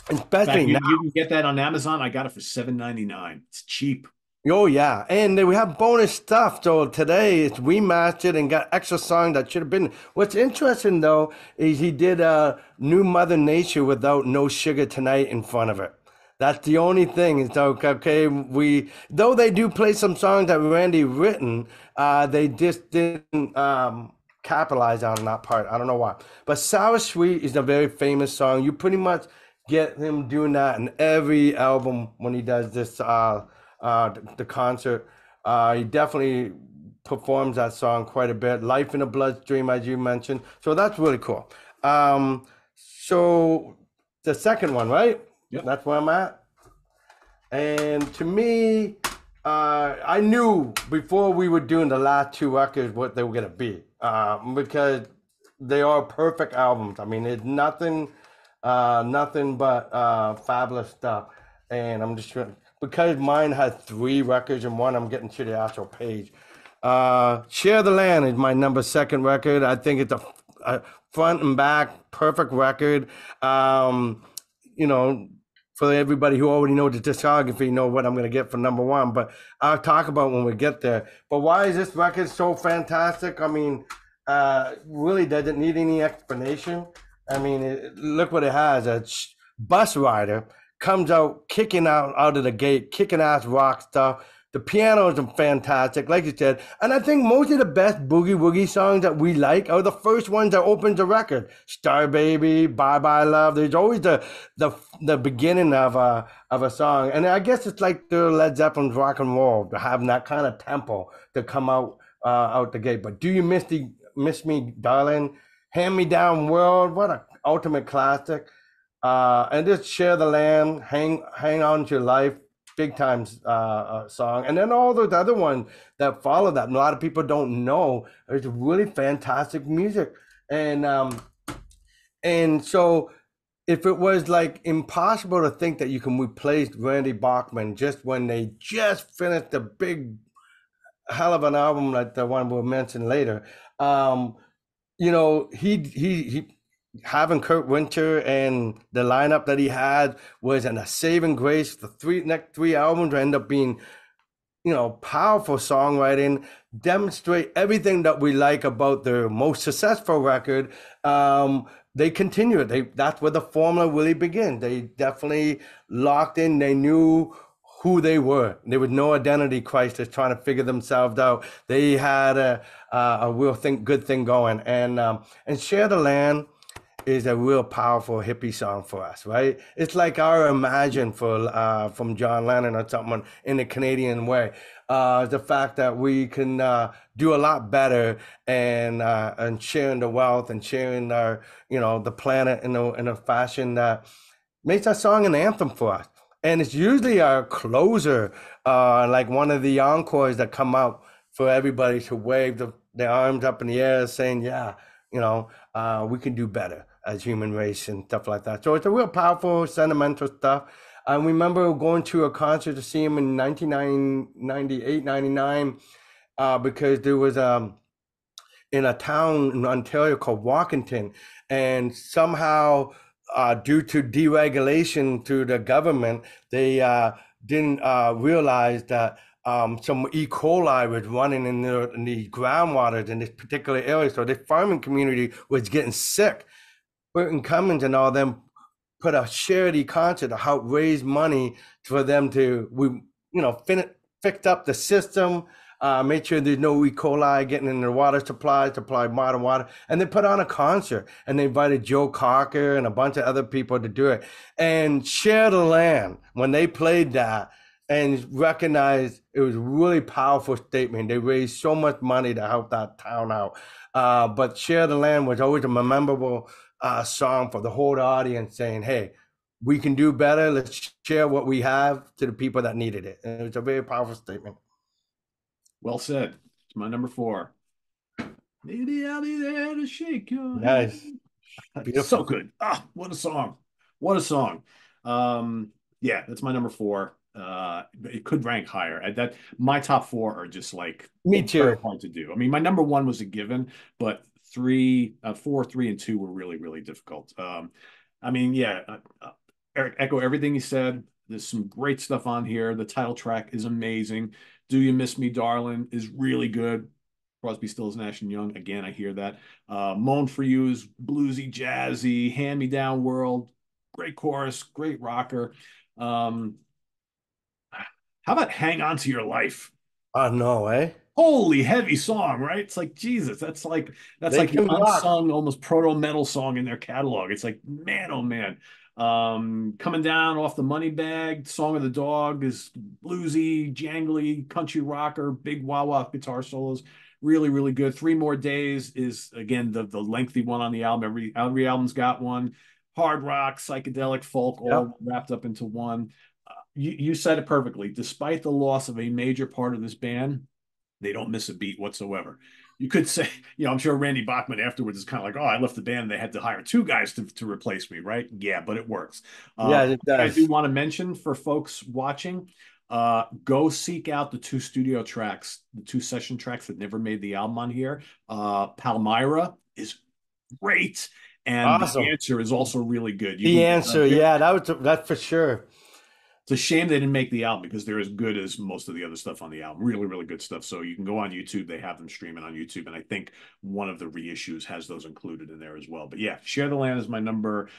Speaker 1: In fact,
Speaker 2: especially now.
Speaker 1: you can get that on Amazon. I got it for 7.99. It's cheap.
Speaker 2: Oh yeah, and then we have bonus stuff. So today it's remastered and got extra songs that should have been. What's interesting though is he did a new Mother Nature without No Sugar Tonight in front of it. That's the only thing. It's okay. We though they do play some songs that Randy written, they just didn't capitalize on that part. I don't know why. But Sour Sweet is a very famous song. You pretty much get him doing that in every album when he does this. The concert. He definitely performs that song quite a bit. Life in a Bloodstream, as you mentioned. So that's really cool. So the second one, right?
Speaker 1: Yep.
Speaker 2: That's where I'm at. And to me, I knew before we were doing the last two records what they were going to be because they are perfect albums. I mean, it's nothing but fabulous stuff. And I'm just trying because mine had three records in one. I'm getting to the actual page. Share the Land is my number second record. I think it's a front and back perfect record. You know, for everybody who already know the discography, know what I'm going to get for number one. But I'll talk about when we get there. But why is this record so fantastic? I mean, really doesn't need any explanation. I mean, look what it has. A bus rider comes out kicking out of the gate, kicking ass rock stuff. The pianos are fantastic, like you said. And I think most of the best boogie woogie songs that we like are the first ones that opens the record. Star Baby, Bye Bye Love. There's always the beginning of a song. And I guess it's like the Led Zeppelin's rock and roll, to having that kind of tempo to come out the gate. But Do You Miss Me, Darling? Hand Me Down World, what an ultimate classic. And just Share the Land, hang on to your life, big time song. And then all those other ones that follow that, a lot of people don't know. It's really fantastic music. And so if it was like impossible to think that you can replace Randy Bachman just when they just finished the big hell of an album like the one we'll mention later, he having Kurt Winter and the lineup that he had was a saving grace. The next three albums end up being, powerful songwriting, demonstrate everything that we like about their most successful record. They continue it. That's where the formula really begins. They definitely locked in. They knew who they were. There was no identity crisis trying to figure themselves out. They had a real good thing going. And Share the Land is a real powerful hippie song for us, right? It's like our Imagine from John Lennon or something in the Canadian way. The fact that we can do a lot better and sharing the wealth and sharing our, the planet in a fashion that makes that song an anthem for us. And it's usually our closer, like one of the encores that come out for everybody to wave their arms up in the air saying, yeah, we can do better as human race and stuff like that. So it's a real powerful, sentimental stuff. I remember going to a concert to see him in 1998, 99, because there was in a town in Ontario called Walkington, and somehow due to deregulation through the government, they didn't realize that some E. coli was running in the groundwaters in this particular area. So the farming community was getting sick. Burton Cummings and all them put a charity concert to help raise money for them to, fix up the system, make sure there's no E. coli getting in the water supply modern water. And they put on a concert and they invited Joe Cocker and a bunch of other people to do it. And Share the Land, when they played that and recognized it was a really powerful statement. They raised so much money to help that town out. But Share the Land was always a memorable song for the whole audience saying, hey, we can do better. Let's share what we have to the people that needed it. And it's a very powerful statement.
Speaker 1: Well said. It's my number 4. Maybe I'll be there to shake your hand.
Speaker 2: Nice.
Speaker 1: So
Speaker 2: Beautiful.
Speaker 1: good. Ah, what a song. What a song. Yeah, that's my number four. It could rank higher. That my top four are just like
Speaker 2: Me
Speaker 1: very
Speaker 2: too.
Speaker 1: hard to do. I mean, my number one was a given, but three, four, three, and two were really, really difficult. I mean, yeah, Eric, echo everything you said. There's some great stuff on here. The title track is amazing. Do You Miss Me, Darling is really good. Crosby, Stills, Nash and Young. Again, I hear that. Moan for You is bluesy, jazzy, hand me down world. Great chorus, great rocker. Um, how about Hang On to Your Life?
Speaker 2: Oh no, eh?
Speaker 1: Holy heavy song, right? It's like Jesus. That's
Speaker 2: They
Speaker 1: like the
Speaker 2: can rock.
Speaker 1: unsung, almost proto metal song in their catalog. It's like, man, oh man. Coming down off the money bag, Song of the Dog is bluesy, jangly, country rocker, big wah wah guitar solos. Really, really good. Three More Days is again the lengthy one on the album. Every album's got one. Hard rock, psychedelic, folk,
Speaker 2: Yep.
Speaker 1: all wrapped up into one. You said it perfectly. Despite the loss of a major part of this band, they don't miss a beat whatsoever. You could say, I'm sure Randy Bachman afterwards is kind of like, oh, I left the band and they had to hire two guys to replace me, right? Yeah, but it works.
Speaker 2: Yeah,
Speaker 1: One
Speaker 2: it
Speaker 1: thing I do
Speaker 2: does.
Speaker 1: want to mention for folks watching, go seek out the two studio tracks, the two session tracks that never made the album on here. Palmyra is great, and The
Speaker 2: Awesome.
Speaker 1: Answer is also really good. You
Speaker 2: The
Speaker 1: can
Speaker 2: answer, yeah, that's for sure.
Speaker 1: it's a shame they didn't make the album because they're as good as most of the other stuff on the album. Really, really good stuff. So you can go on YouTube. They have them streaming on YouTube. And I think one of the reissues has those included in there as well. But yeah, Share the Land is my number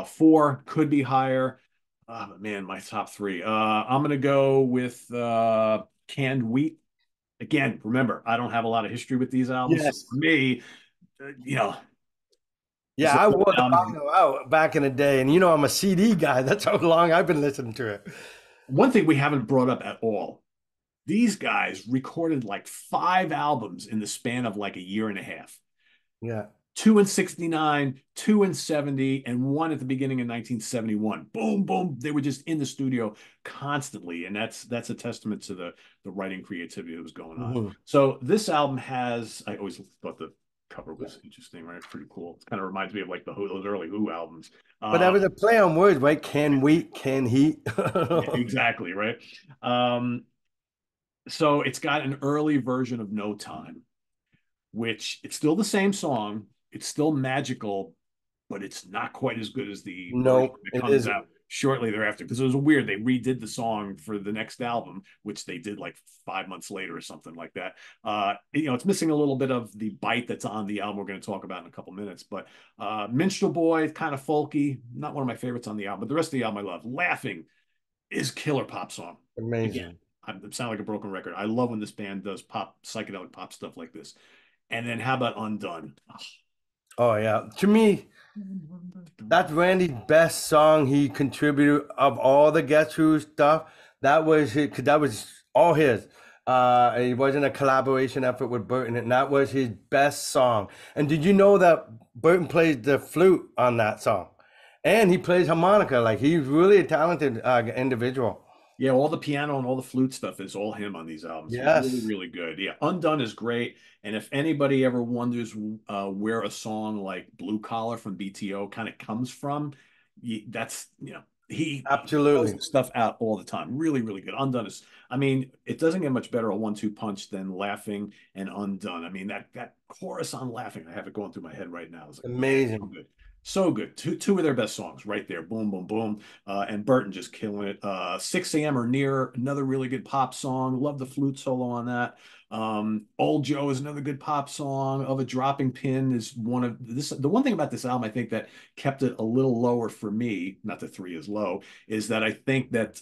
Speaker 1: four. Could be higher. But man, my top three. I'm going to go with Canned Wheat. Again, remember, I don't have a lot of history with these albums. So
Speaker 2: Yes.
Speaker 1: for me, this
Speaker 2: Yeah,
Speaker 1: is
Speaker 2: I
Speaker 1: one of
Speaker 2: wore
Speaker 1: the
Speaker 2: the
Speaker 1: albums.
Speaker 2: vinyl out back in the day, and I'm a CD guy. That's how long I've been listening to it.
Speaker 1: One thing we haven't brought up at all, these guys recorded like five albums in the span of like a year and a half.
Speaker 2: Yeah.
Speaker 1: Two in 69, two in 70, and one at the beginning of 1971. Boom, boom. They were just in the studio constantly. And that's a testament to the writing creativity that was going on.
Speaker 2: Mhm.
Speaker 1: So this album has, I always thought the cover was interesting, right? Pretty cool. It kind of reminds me of like those early Who albums.
Speaker 2: But that
Speaker 1: Uh,
Speaker 2: was a play on words, right? Can wheat, can heat.
Speaker 1: yeah, exactly, right? Um, so it's got an early version of No Time, which it's still the same song. It's still magical, but it's not quite as good as the version
Speaker 2: No,
Speaker 1: that
Speaker 2: it
Speaker 1: comes
Speaker 2: isn't.
Speaker 1: out shortly thereafter. Because it was weird. They redid the song for the next album, which they did like 5 months later or something like that. It's missing a little bit of the bite that's on the album we're going to talk about in a couple minutes. But Minstrel Boy, kind of folky, not one of my favorites on the album, but the rest of the album I love. Laughing is killer pop song. Again,
Speaker 2: Amazing.
Speaker 1: I sound like a broken record. I love when this band does pop, psychedelic pop stuff like this. And then how about Undone?
Speaker 2: Oh yeah. To me, that's Randy's best song he contributed of all the Guess Who stuff. That was his, 'cause that was all his. It wasn't a collaboration effort with Burton, and that was his best song. And did you know that Burton plays the flute on that song, and he plays harmonica? Like he's really a talented individual.
Speaker 1: Yeah, all the piano and all the flute stuff is all him on these albums. Really,
Speaker 2: Yes,
Speaker 1: really good. Yeah, Undone is great. And if anybody ever wonders where a song like Blue Collar from BTO kind of comes from, that's, he throws
Speaker 2: absolutely
Speaker 1: the stuff out all the time. Really, really good. Undone is, I mean, it doesn't get much better a 1-2 punch than Laughing and Undone. I mean, that chorus on Laughing, I have it going through my head right now. It's like, man, so
Speaker 2: amazing.
Speaker 1: good. So good. Two of their best songs right there. Boom, boom, boom. And Burton just killing it. 6 a.m. or Near, another really good pop song. Love the flute solo on that. Old Joe is another good pop song. Of a Dropping Pin is one of this. The one thing about this album, I think that kept it a little lower for me, not that three is low, is that I think that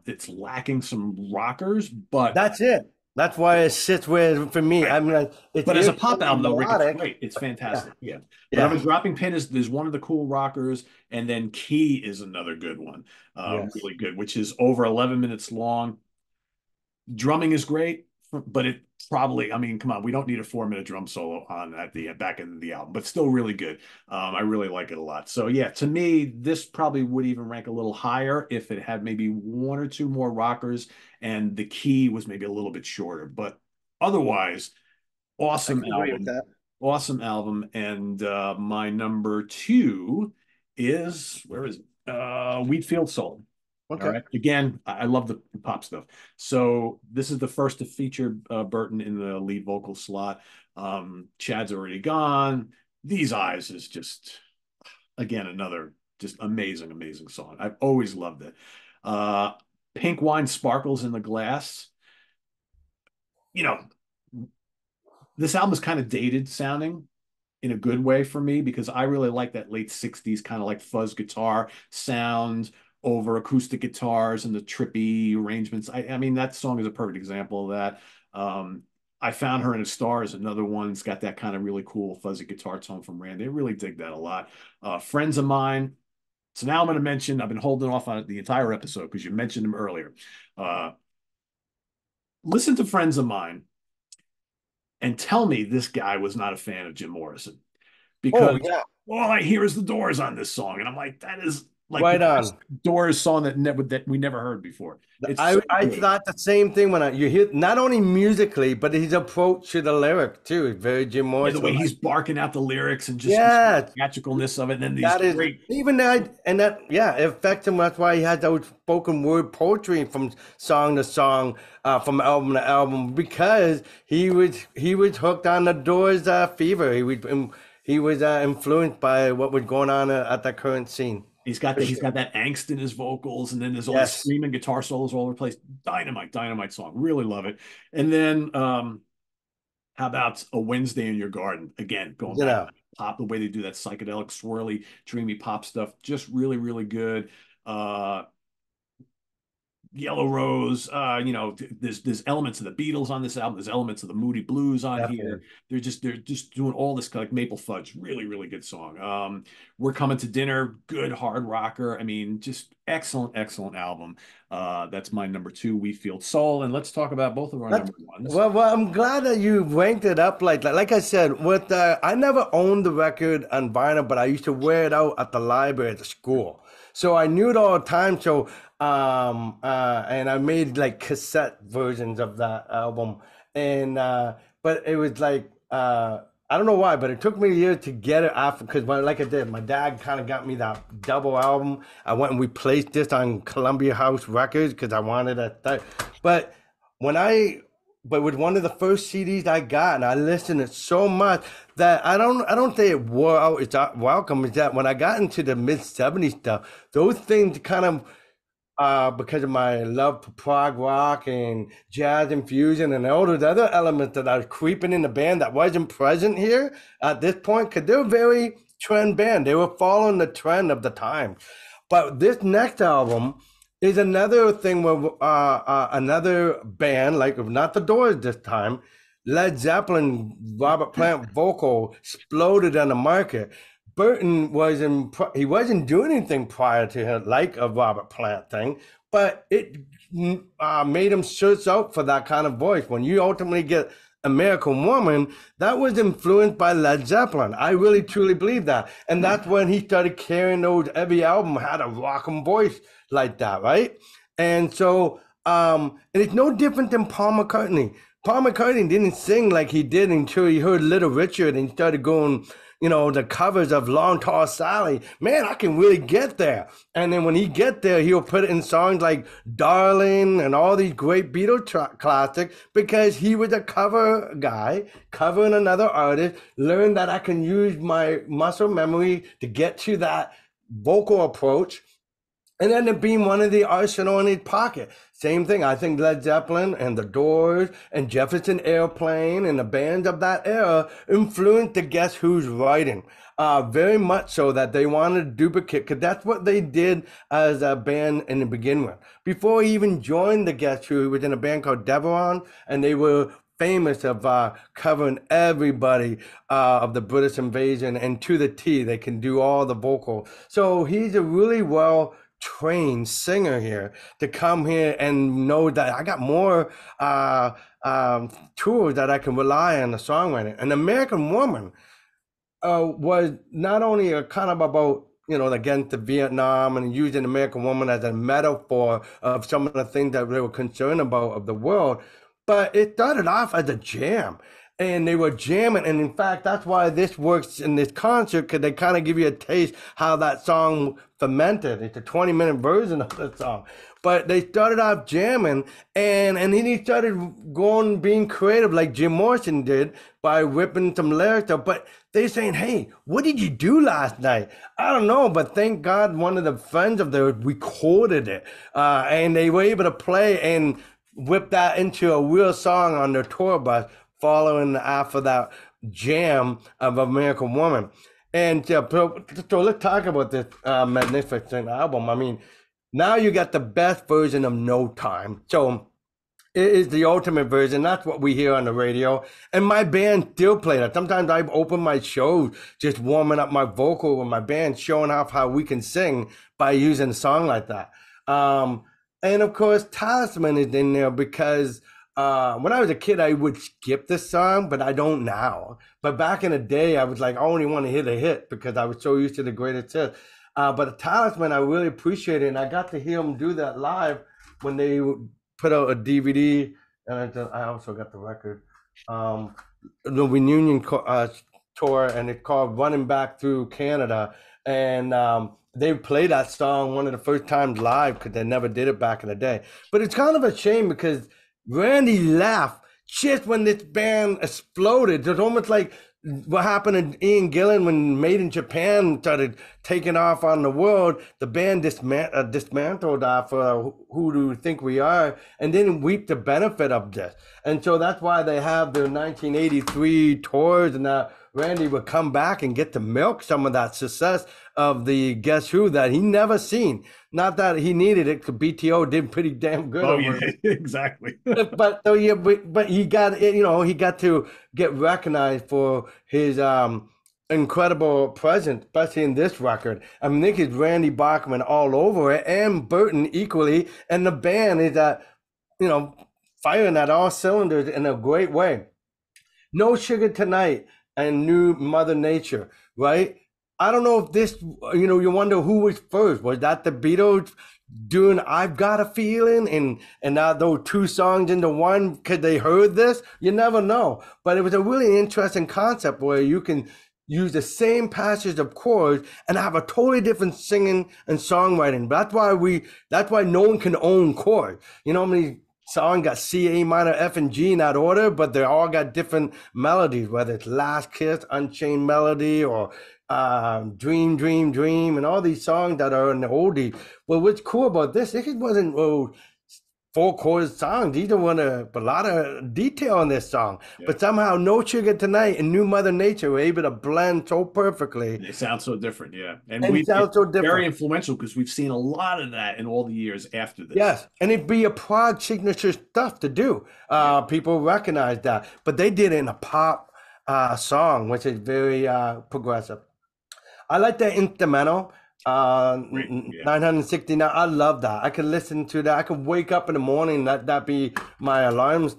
Speaker 1: it's lacking some rockers, but
Speaker 2: That's it. That's why it sits where for me.
Speaker 1: right.
Speaker 2: I mean, like, it's
Speaker 1: But as a pop
Speaker 2: irritatingly
Speaker 1: album, though, Rick, it's
Speaker 2: melodic.
Speaker 1: great. It's
Speaker 2: Yeah,
Speaker 1: fantastic. Yeah. But of a
Speaker 2: yeah,
Speaker 1: Dropping Pin is one of the cool rockers, and then Key is another good one.
Speaker 2: yes.
Speaker 1: Really good, which is over 11 minutes long. Drumming is great, but it probably, I mean, come on, we don't need a 4-minute drum solo on at the back end of the album, but still really good. I really like it a lot. So yeah, to me, this probably would even rank a little higher if it had maybe one or two more rockers and the key was maybe a little bit shorter. But otherwise,
Speaker 2: I
Speaker 1: awesome
Speaker 2: can agree with
Speaker 1: album.
Speaker 2: that.
Speaker 1: Awesome album. And my number two is, where is it? Wheatfield Soul. All
Speaker 2: Okay.
Speaker 1: right. Again, I love the pop stuff. So this is the first to feature Burton in the lead vocal slot. Chad's already gone. These Eyes is just, again, another just amazing, amazing song. I've always loved it. Uh, Pink Wine Sparkles in the Glass. You know, this album is kind of dated sounding in a good way for me because I really like that late 60s kind of like fuzz guitar sound over acoustic guitars and the trippy arrangements. I mean, that song is a perfect example of that. I Found Her in a Star is another one. It's got that kind of really cool fuzzy guitar tone from Randy. I really dig that a lot. Friends of Mine. So now I'm going to mention, I've been holding off on it the entire episode because you mentioned him earlier. Uh, Listen to Friends of Mine and tell me this guy was not a fan of Jim Morrison
Speaker 2: Oh
Speaker 1: because
Speaker 2: yeah,
Speaker 1: all I hear is the Doors on this song, and I'm like, that is like the
Speaker 2: right
Speaker 1: best
Speaker 2: on.
Speaker 1: Doors song that we never heard before. It's
Speaker 2: I
Speaker 1: so
Speaker 2: I
Speaker 1: good.
Speaker 2: thought the same thing when you hear not only musically, but his approach to the lyric too is very Jim
Speaker 1: Yeah, the
Speaker 2: Morrison
Speaker 1: way he's
Speaker 2: like.
Speaker 1: barking out the lyrics and just the
Speaker 2: Yeah,
Speaker 1: magicalness of it, and then these
Speaker 2: that is
Speaker 1: great.
Speaker 2: even that, and that yeah, it affects him. That's why he has those spoken word poetry from song to song, from album to album, because he was hooked on the Doors fever. He was influenced by what was going on at the current scene. For
Speaker 1: He's
Speaker 2: sure.
Speaker 1: got that angst in his vocals, and then there's all the
Speaker 2: Yes,
Speaker 1: screaming guitar solos all over the place. Dynamite, dynamite song. Really love it. And then how about A Wednesday in Your Garden? Again, going
Speaker 2: you
Speaker 1: back to
Speaker 2: know,
Speaker 1: pop, the way they do that psychedelic, swirly, dreamy pop stuff, just really, really good. Uh, Yellow Rose, there's elements of the Beatles on this album. There's elements of the Moody Blues on here.
Speaker 2: definitely.
Speaker 1: They're just doing all this kind of like Maple Fudge. Really, really good song. We're Coming to Dinner, good hard rocker. I mean, just excellent, excellent album. That's my number two, We Feel Soul. And let's talk about both of our
Speaker 2: That's
Speaker 1: number ones.
Speaker 2: well, I'm glad that you ranked it up like that. Like I said, with I never owned the record on vinyl, but I used to wear it out at the library at the school, so I knew it all the time. So and I made like cassette versions of that album, and but it was like I don't know why, but it took me a year to get it after because like I did, my dad kind of got me that double album. I went and replaced this on Columbia House Records because I wanted a, but when I but with one of the first CDs I got, and I listened to it so much that I don't think it wore out its welcome. Is that when I got into the mid 70s stuff, those things kind of because of my love for prog rock and jazz infusion and all those other elements that I was creeping in the band that wasn't present here at this point, because they're a very trend band. They were following the trend of the time. But this next album is another thing where another band, like not the Doors this time, Led Zeppelin, Robert Plant vocal exploded on the market. Burton he wasn't doing anything prior to him like a Robert Plant thing, but it made him search out for that kind of voice. When you ultimately get American Woman, that was influenced by Led Zeppelin. I really truly believe that, and that's when he started carrying those. Every album had a rockin' voice like that, right? And so, and it's no different than Paul McCartney. Paul McCartney didn't sing like he did until he heard Little Richard and he started going, the covers of Long Tall Sally. Man, I can really get there. And then when he get there, he'll put it in songs like Darling and all these great Beatles classics because he was a cover guy, covering another artist, learned that I can use my muscle memory to get to that vocal approach and then it being one of the arsenal in his pocket. Same thing. I think Led Zeppelin and the Doors and Jefferson Airplane and the bands of that era influenced the Guess Who's writing. Very much so that they wanted to duplicate, because that's what they did as a band in the beginning. Before he even joined the Guess Who, he was in a band called Deveron, and they were famous of covering everybody of the British invasion, and to the T, they can do all the vocal. So he's a really well trained singer here to come here and know that I got more tools that I can rely on the songwriting. An American Woman was not only a kind of about against the Vietnam and using American Woman as a metaphor of some of the things that they were concerned about of the world, but it started off as a jam. and they were jamming. And in fact, that's why this works in this concert, because they kind of give you a taste how that song fermented. It's a 20-minute version of the song. But they started off jamming, and then he started going being creative like Jim Morrison did by whipping some lyrics up. But they're saying, "Hey, what did you do last night?" I don't know, but thank God one of the friends of theirs recorded it, and they were able to play and whip that into a real song on their tour bus following after that jam of American Woman. And so let's talk about this magnificent album. I mean, now you got the best version of No Time. So it is the ultimate version. That's what we hear on the radio. And my band still play that. Sometimes I open my shows just warming up my vocal with my band, showing off how we can sing by using a song like that. And of course, Talisman is in there because when I was a kid, I would skip this song, but I don't now. But back in the day, I was like, I only want to hit a hit because I was so used to the greatest hits. But the Talisman, I really appreciate it. And I got to hear them do that live when they put out a DVD. And I also got the record. The reunion tour, and it's called Running Back Through Canada. And they played that song one of the first times live because they never did it back in the day. But it's kind of a shame because Randy left just when this band exploded. It's almost like what happened to Ian Gillan when Made in Japan started taking off on the world. The band dismantled for Who Do You Think We Are, and didn't reap the benefit of this. And so that's why they have their 1983 tours, and now Randy would come back and get to milk some of that success of the Guess Who that he never seen. Not that he needed it, because BTO did pretty damn good.
Speaker 1: Oh yeah, exactly.
Speaker 2: but so yeah, but he got, he got to get recognized for his incredible presence, especially in this record. I mean, I think it's Randy Bachman all over it, and Burton equally, and the band is firing at all cylinders in a great way. No Sugar Tonight and New Mother Nature, right? I don't know if this, you wonder who was first. Was that the Beatles doing I've Got a Feeling and now those two songs into one because they heard this? You never know. But it was a really interesting concept where you can use the same passage of chords and have a totally different singing and songwriting. That's why no one can own chords. You know how many song got C, A minor, F, and G in that order, but they all got different melodies, whether it's Last Kiss, Unchained Melody, or Dream, Dream, Dream, and all these songs that are in the oldies. Well, what's cool about this, it wasn't four chord songs. These are a lot of detail in this song. Yeah. But somehow No Sugar Tonight and New Mother Nature were able to blend so perfectly.
Speaker 1: They sound so different, yeah.
Speaker 2: And we sound so different.
Speaker 1: Very influential because we've seen a lot of that in all the years after this.
Speaker 2: Yes, and it'd be a prog signature stuff to do. People recognize that. But they did it in a pop song, which is very progressive. I like the instrumental. 969. I love that. I could listen to that. I could wake up in the morning. That be my alarm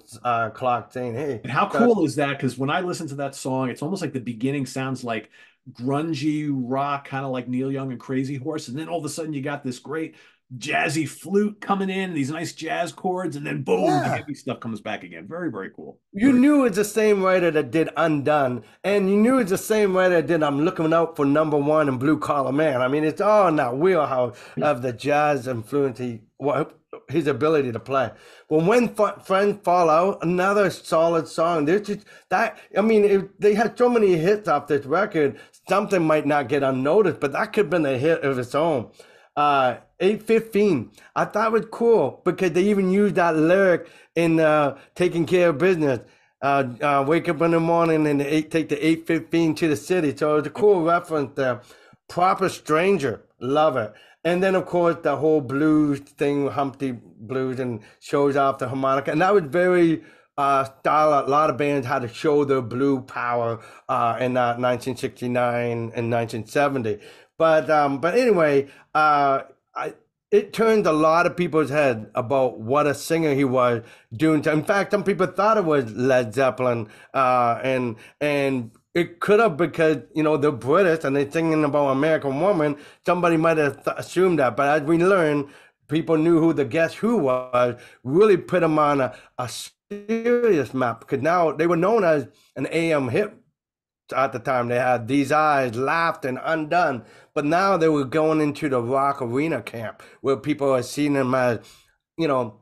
Speaker 2: clock saying, "Hey."
Speaker 1: And how cool is that? Because when I listen to that song, it's almost like the beginning sounds like grungy rock, kind of like Neil Young and Crazy Horse, and then all of a sudden you got this great jazzy flute coming in, these nice jazz chords, and then boom, the heavy stuff comes back again. Very, very cool.
Speaker 2: You knew it's the same writer that did Undone, and you knew it's the same writer that did I'm Looking Out for Number One and Blue Collar Man. I mean, it's all in that wheelhouse of the jazz influence, his ability to play. Well, When Friends Fall Out, another solid song. There's just that, I mean, if they had so many hits off this record, something might not get unnoticed, but that could have been a hit of its own. 8:15. I thought it was cool because they even used that lyric in Taking Care of Business. Wake up in the morning and take the 8:15 to the city. So it's a cool reference there. Proper Stranger. Love it. And then, of course, the whole blues thing, Humpty Blues, and shows off the harmonica. And that was very style. A lot of bands had to show their blue power in 1969 and 1970. But anyway, it turned a lot of people's head about what a singer he was doing. In fact, some people thought it was Led Zeppelin, and it could have because they're British and they're singing about American Woman. Somebody might have assumed that, but as we learned, people knew who the Guess Who was. Really put them on a serious map because now they were known as an AM hit at the time. They had These Eyes, Laughed, and Undone. But now they were going into the rock arena camp where people are seeing them as, you know,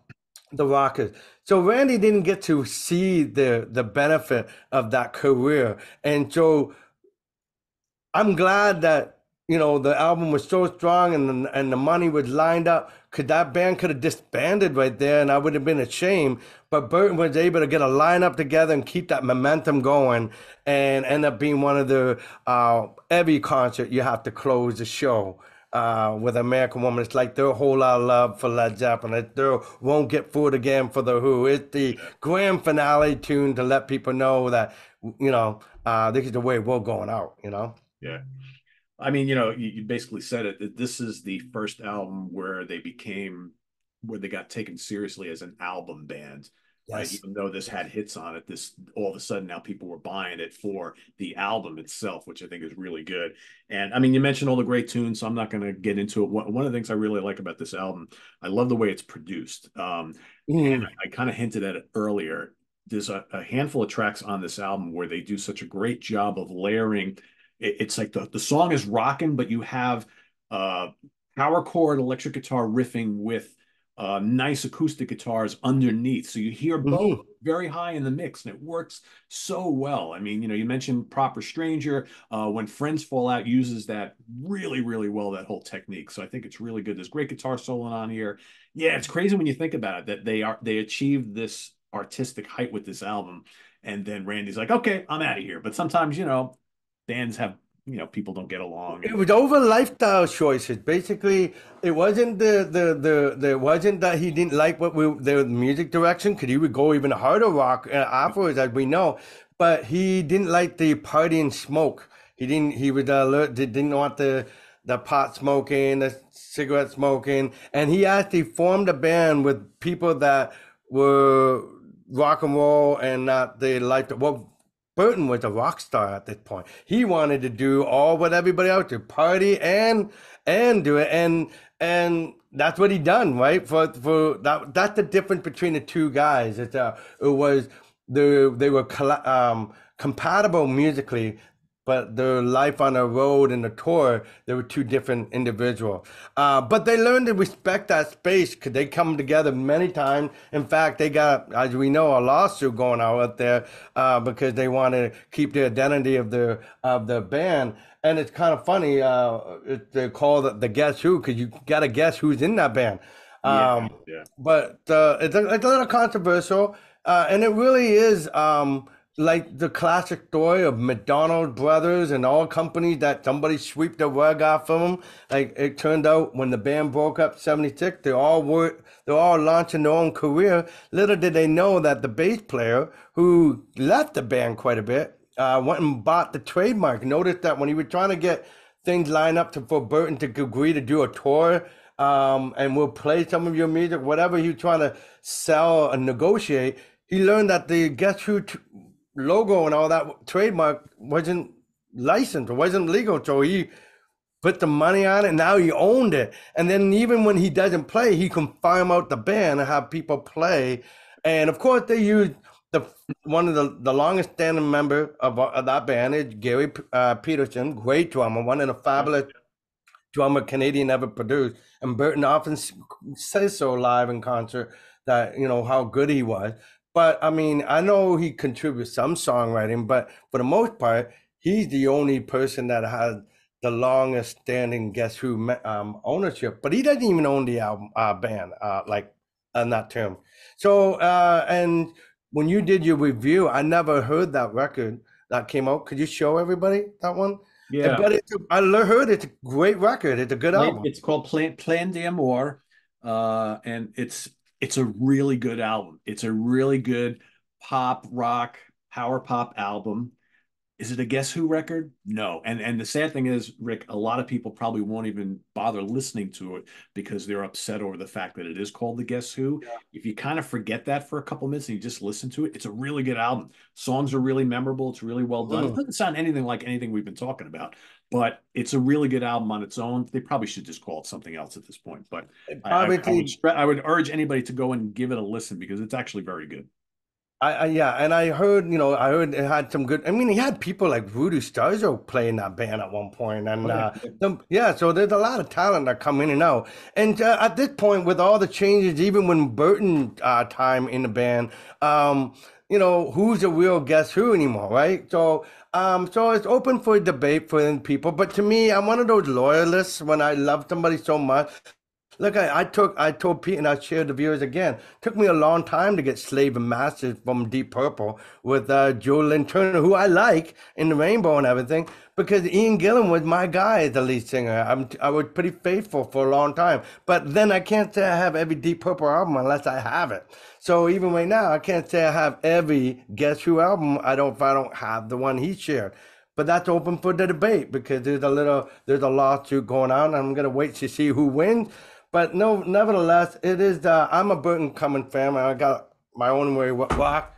Speaker 2: the rockers. So Randy didn't get to see the benefit of that career. And so I'm glad that the album was so strong and the money was lined up. Could that band could have disbanded right there, and I would have been ashamed. But Burton was able to get a lineup together and keep that momentum going, and end up being one of the every concert you have to close the show. With American Woman, it's like their whole lot of love for Led Zeppelin. It's their Won't Get Fooled Again for the Who. It's the grand finale tune to let people know that this is the way we're going out.
Speaker 1: Yeah. I mean, you basically said it, that this is the first album where they got taken seriously as an album band, right?
Speaker 2: Yes.
Speaker 1: Even though this had hits on it, this all of a sudden now people were buying it for the album itself, which I think is really good. And I mean, you mentioned all the great tunes, so I'm not going to get into it. One of the things I really like about this album, I love the way it's produced. And
Speaker 2: Mm.
Speaker 1: I kind of hinted at it earlier. There's a handful of tracks on this album where they do such a great job of layering. It's like the song is rocking, but you have uh, power chord electric guitar riffing with nice acoustic guitars underneath. So you hear both
Speaker 2: Hmm.
Speaker 1: very high in the mix, and it works so well. I mean, you mentioned Proper Stranger. When Friends Fall Out uses that really, really well, that whole technique. So I think it's really good. There's great guitar solo on here. Yeah, it's crazy when you think about it that they achieved this artistic height with this album. And then Randy's like, okay, I'm out of here. But sometimes, bands have, people don't get along.
Speaker 2: It
Speaker 1: And
Speaker 2: was over lifestyle choices. Basically, it wasn't the wasn't that he didn't like the music direction, because he would go even harder rock afterwards, as we know. But he didn't like the party and smoke. He was alert. Didn't want the pot smoking, the cigarette smoking, and he actually formed a band with people that were rock and roll and not the life. Well, Burton was a rock star at this point. He wanted to do all what everybody else did, party and do it, and that's what he done, right? For that's the difference between the two guys. It was they were compatible musically, but their life on the road and the tour, they were two different individuals. But they learned to respect that space because they come together many times. In fact, they got, as we know, a lawsuit going out there because they want to keep the identity of the band. And it's kind of funny. They call it the Guess Who because you got to guess who's in that band.
Speaker 1: yeah,
Speaker 2: Um,
Speaker 1: yeah,
Speaker 2: but it's a little controversial, and it really is. Like the classic story of McDonald's brothers and all companies that somebody sweep the rug off of them. Like it turned out when the band broke up '76, they're all launching their own career. Little did they know that the bass player who left the band quite a bit went and bought the trademark. Noticed that when he was trying to get things lined up for Burton to agree to do a tour, and we'll play some of your music, whatever he was trying to sell and negotiate. He learned that the Guess Who logo and all that trademark wasn't licensed or wasn't legal. So he put the money on it. And now he owned it. And then even when he doesn't play, he can farm out the band and have people play. And of course, they used the one of the longest standing member of that band is Gary Peterson, great drummer, one of the
Speaker 1: yeah.
Speaker 2: fabulous drummer Canadian ever produced. And Burton often says so live in concert that, how good he was. But I mean, I know he contributes some songwriting, but for the most part, he's the only person that has the longest standing Guess Who ownership. But he doesn't even own the album band, like on that term. So, and when you did your review, I never heard that record that came out. Could you show everybody that one?
Speaker 1: Yeah.
Speaker 2: But heard it's a great record. It's a good album.
Speaker 1: It's called Plan d'Amour, and it's a really good album. It's a really good pop rock power pop album. Is it a Guess Who record? No. And the sad thing is, Rick, a lot of people probably won't even bother listening to it because they're upset over the fact that it is called the Guess Who. If you kind of forget that for a couple minutes and you just listen to it, it's a really good album. Songs are really memorable. It's really well done. It
Speaker 2: Mhm.
Speaker 1: doesn't sound anything like anything we've been talking about, but it's a really good album on its own. They probably should just call it something else at this point. But I would
Speaker 2: Obviously,
Speaker 1: I would urge anybody to go and give it a listen because it's actually very good.
Speaker 2: Yeah, and I heard it had some good. I mean, he had people like Rudy Starzo playing that band at one point, and
Speaker 1: Oh yeah.
Speaker 2: yeah, so there's a lot of talent that come in and out. And at this point, with all the changes, even when Burton time in the band, who's the real Guess Who anymore, right? So it's open for debate for people. But to me, I'm one of those loyalists when I love somebody so much. Look, I told Pete and I shared the viewers again. Took me a long time to get Slave and Masters from Deep Purple with Joe Lynn Turner, who I like in the Rainbow and everything, because Ian Gillan was my guy as the lead singer. I was pretty faithful for a long time. But then I can't say I have every Deep Purple album unless I have it. So even right now, I can't say I have every Guess Who album. If I don't have the one he shared. But that's open for the debate because there's a lawsuit going on. And I'm gonna wait to see who wins. But no, nevertheless, it is I'm a Burton Cummins fan. I got my own way rock.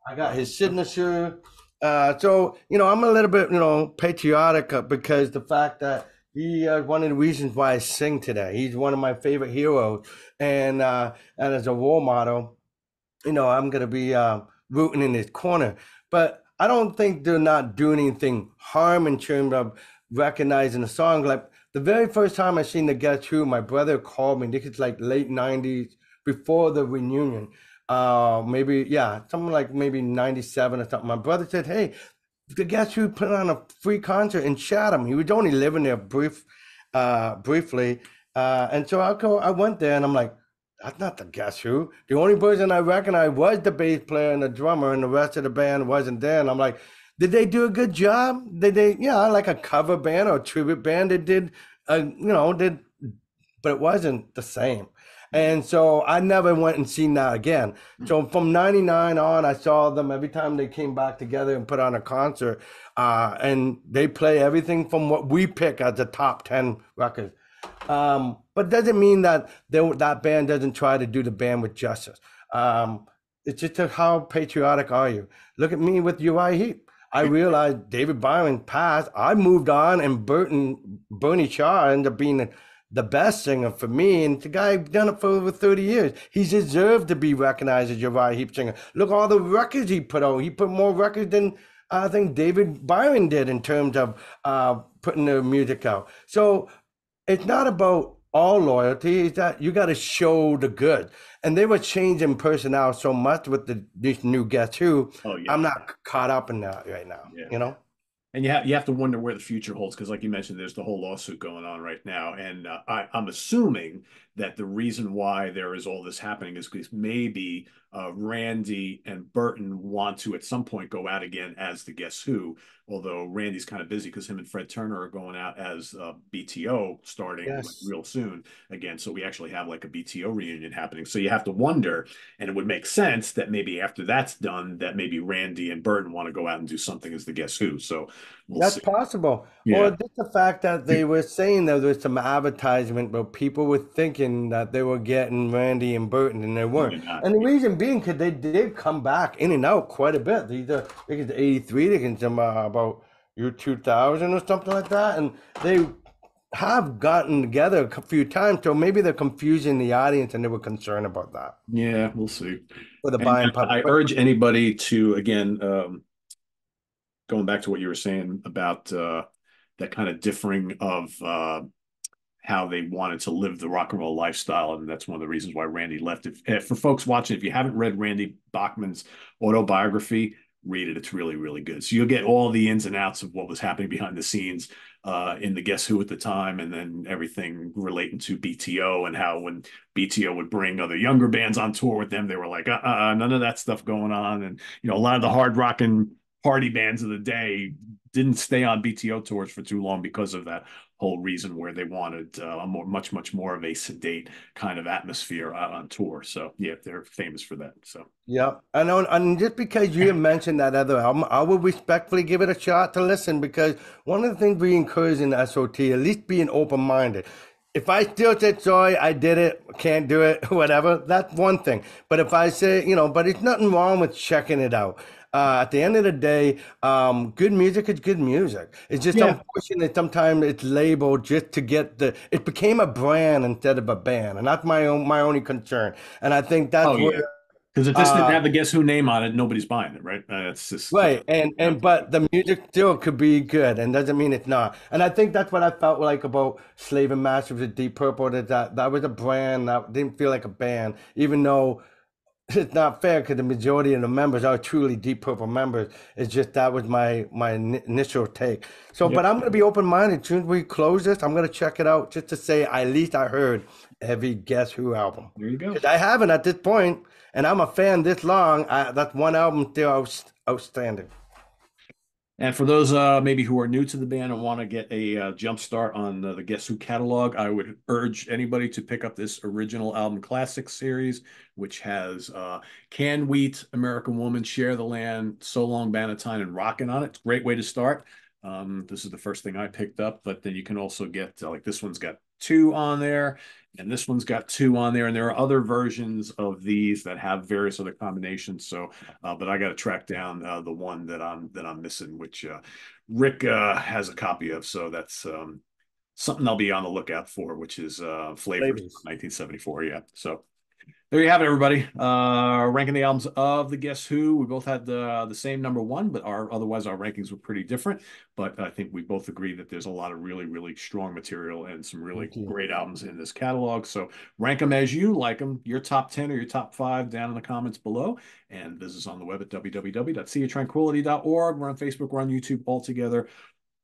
Speaker 2: I got his signature. So I'm a little bit patriotic because the fact that he one of the reasons why I sing today. He's one of my favorite heroes, and as a role model, I'm gonna be rooting in his corner. But I don't think they're not doing anything harm in terms of recognizing the song. Like the very first time I seen the Guess Who, my brother called me. This is like late '90s, before the reunion. Maybe yeah, something like maybe '97 or something. My brother said, "Hey, the Guess Who put on a free concert in Chatham." He was only living there briefly, and so I went there, and I'm like, "That's not the Guess Who." The only person I recognized was the bass player and the drummer, and the rest of the band wasn't there. And I'm like, "Did they do a good job? Did they, yeah, like a cover band or a tribute band? They did, did, but it wasn't the same." And so I never went and seen that again. So from '99 on, I saw them every time they came back together and put on a concert. And they play everything from what we pick as the top 10 records. But doesn't mean that that band doesn't try to do the band with justice. It's just how patriotic are you? Look at me with Uriah Heep. I realized David Byron passed. I moved on, and Bernie Shaw ended up being the best singer for me. And the guy done it for over 30 years. He deserved to be recognized as Uriah Heep singer. Look all the records he put out. He put more records than I think David Byron did in terms of putting the music out. So it's not about all loyalty. It's that you got to show the good. And they were changing personnel so much with this new Guess Who.
Speaker 1: Oh yeah.
Speaker 2: I'm not caught up in that right now.
Speaker 1: Yeah.
Speaker 2: You know.
Speaker 1: And you have to wonder where the future holds because, like you mentioned, there's the whole lawsuit going on right now, and I'm assuming that the reason why there is all this happening is because maybe Randy and Burton want to at some point go out again as the Guess Who. Although Randy's kind of busy because him and Fred Turner are going out as BTO starting like
Speaker 2: Yes.
Speaker 1: real soon again. So we actually have like a BTO reunion happening. So you have to wonder, and it would make sense that maybe after that's done, that maybe Randy and Burton want to go out and do something as the Guess Who. So we'll
Speaker 2: That's
Speaker 1: see.
Speaker 2: possible. Or
Speaker 1: Yeah.
Speaker 2: just the fact that they were saying that there was some advertisement, but people were thinking that they were getting Randy and Burton, and they
Speaker 1: No,
Speaker 2: weren't.
Speaker 1: they're not.
Speaker 2: And the reason being, because they did come back in and out quite a bit. These are, I think it's '83, they can some about year 2000 or something like that, and they have gotten together a few times. So maybe they're confusing the audience, and they were concerned about that
Speaker 1: Yeah, we'll see.
Speaker 2: for the
Speaker 1: And
Speaker 2: buying public.
Speaker 1: I
Speaker 2: But
Speaker 1: urge anybody to, again, going back to what you were saying about that kind of differing of how they wanted to live the rock and roll lifestyle. And that's one of the reasons why Randy left. If for folks watching, if you haven't read Randy Bachman's autobiography, read it. It's really, really good. So you'll get all the ins and outs of what was happening behind the scenes in the Guess Who at the time, and then everything relating to BTO and how when BTO would bring other younger bands on tour with them, they were like, none of that stuff going on. And, a lot of the hard rocking party bands of the day didn't stay on BTO tours for too long because of that whole reason where they wanted much more of a sedate kind of atmosphere on tour. So yeah, they're famous for that. So
Speaker 2: yeah, I know, and just because you mentioned that other album, I will respectfully give it a shot to listen because one of the things we encourage in the SOT, at least being open-minded. If I still said sorry, I did it, can't do it, whatever, that's one thing. But if I say, but it's nothing wrong with checking it out. At the end of the day, good music is good music. It's just
Speaker 1: yeah.
Speaker 2: unfortunate sometimes it's labeled just to get it became a brand instead of a band. And that's my only concern. And I think that's
Speaker 1: Oh
Speaker 2: where
Speaker 1: yeah. Because if this didn't
Speaker 2: Uh,
Speaker 1: have the Guess Who name on it, nobody's buying it, right? It's just
Speaker 2: right, and but the music still could be good, and doesn't mean it's not. And I think that's what I felt like about Slave and Master with Deep Purple. That was a brand that didn't feel like a band, even though it's not fair because the majority of the members are truly Deep Purple members. It's just that was my initial take. So, but
Speaker 1: yep.
Speaker 2: I'm gonna be open minded. As soon as we close this, I'm gonna check it out just to say at least I heard every Guess Who album
Speaker 1: There you go.
Speaker 2: because I haven't at this point, and I'm a fan this long. That's one album still outstanding.
Speaker 1: And for those maybe who are new to the band and want to get a jump start on the Guess Who catalog, I would urge anybody to pick up this original album classic series, which has Can Wheat, American Woman, Share the Land, So Long Bannatyne, and Rockin' on it. It's a great way to start. This is the first thing I picked up, but then you can also get like this one's got two on there, and this one's got two on there, and there are other versions of these that have various other combinations. So but I got to track down the one that I'm missing, which Rick has a copy of. So that's something I'll be on the lookout for, which is Flavors
Speaker 2: Flavors.
Speaker 1: 1974. Yeah. So there you have it, everybody. Ranking the albums of the Guess Who. We both had the same number one, but otherwise our rankings were pretty different. But I think we both agree that there's a lot of really, really strong material and some really
Speaker 2: Thank you.
Speaker 1: great albums in this catalog. So rank them as you like them. Your top 10 or your top five down in the comments below. And this is on the web at www.seaoftranquility.org. We're on Facebook. We're on YouTube all together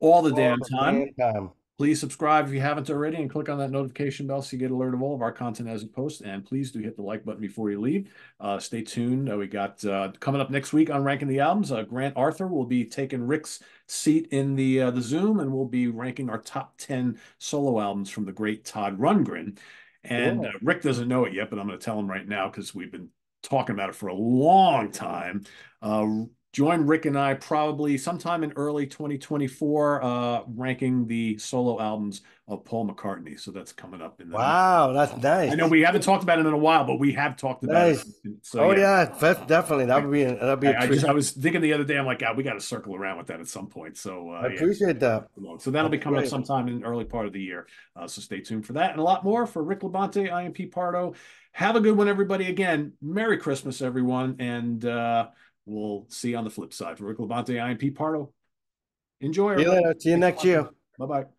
Speaker 1: all the
Speaker 2: All
Speaker 1: damn
Speaker 2: the
Speaker 1: time.
Speaker 2: damn time.
Speaker 1: Please subscribe if you haven't already and click on that notification bell so you get alert of all of our content as it posts. And please do hit the like button before you leave. Stay tuned. We got coming up next week on Ranking the Albums. Grant Arthur will be taking Rick's seat in the Zoom, and we'll be ranking our top 10 solo albums from the great Todd Rundgren. And
Speaker 2: Cool.
Speaker 1: Rick doesn't know it yet, but I'm going to tell him right now because we've been talking about it for a long time. Join Rick and I probably sometime in early 2024, ranking the solo albums of Paul McCartney. So that's coming up in the next.
Speaker 2: Wow, that's
Speaker 1: I know
Speaker 2: nice.
Speaker 1: we haven't talked about it in a while, but we have talked about it.
Speaker 2: Nice.
Speaker 1: So
Speaker 2: Oh
Speaker 1: yeah,
Speaker 2: yeah, that's definitely
Speaker 1: I,
Speaker 2: that'd be a treat.
Speaker 1: I was thinking the other day, I'm like, God, we got to circle around with that at some point. So
Speaker 2: I
Speaker 1: yeah,
Speaker 2: appreciate that.
Speaker 1: so that'll
Speaker 2: That's
Speaker 1: be coming up
Speaker 2: great.
Speaker 1: sometime in the early part of the year. So stay tuned for that and a lot more for Rick Labonte, IMP Pardo. Have a good one, everybody. Again, Merry Christmas, everyone, and we'll see you on the flip side. For Rick Labonte, IMP Pardo. Enjoy,
Speaker 2: See you
Speaker 1: everybody.
Speaker 2: later. See you
Speaker 1: Thanks for
Speaker 2: next
Speaker 1: watching.
Speaker 2: year.
Speaker 1: Bye bye.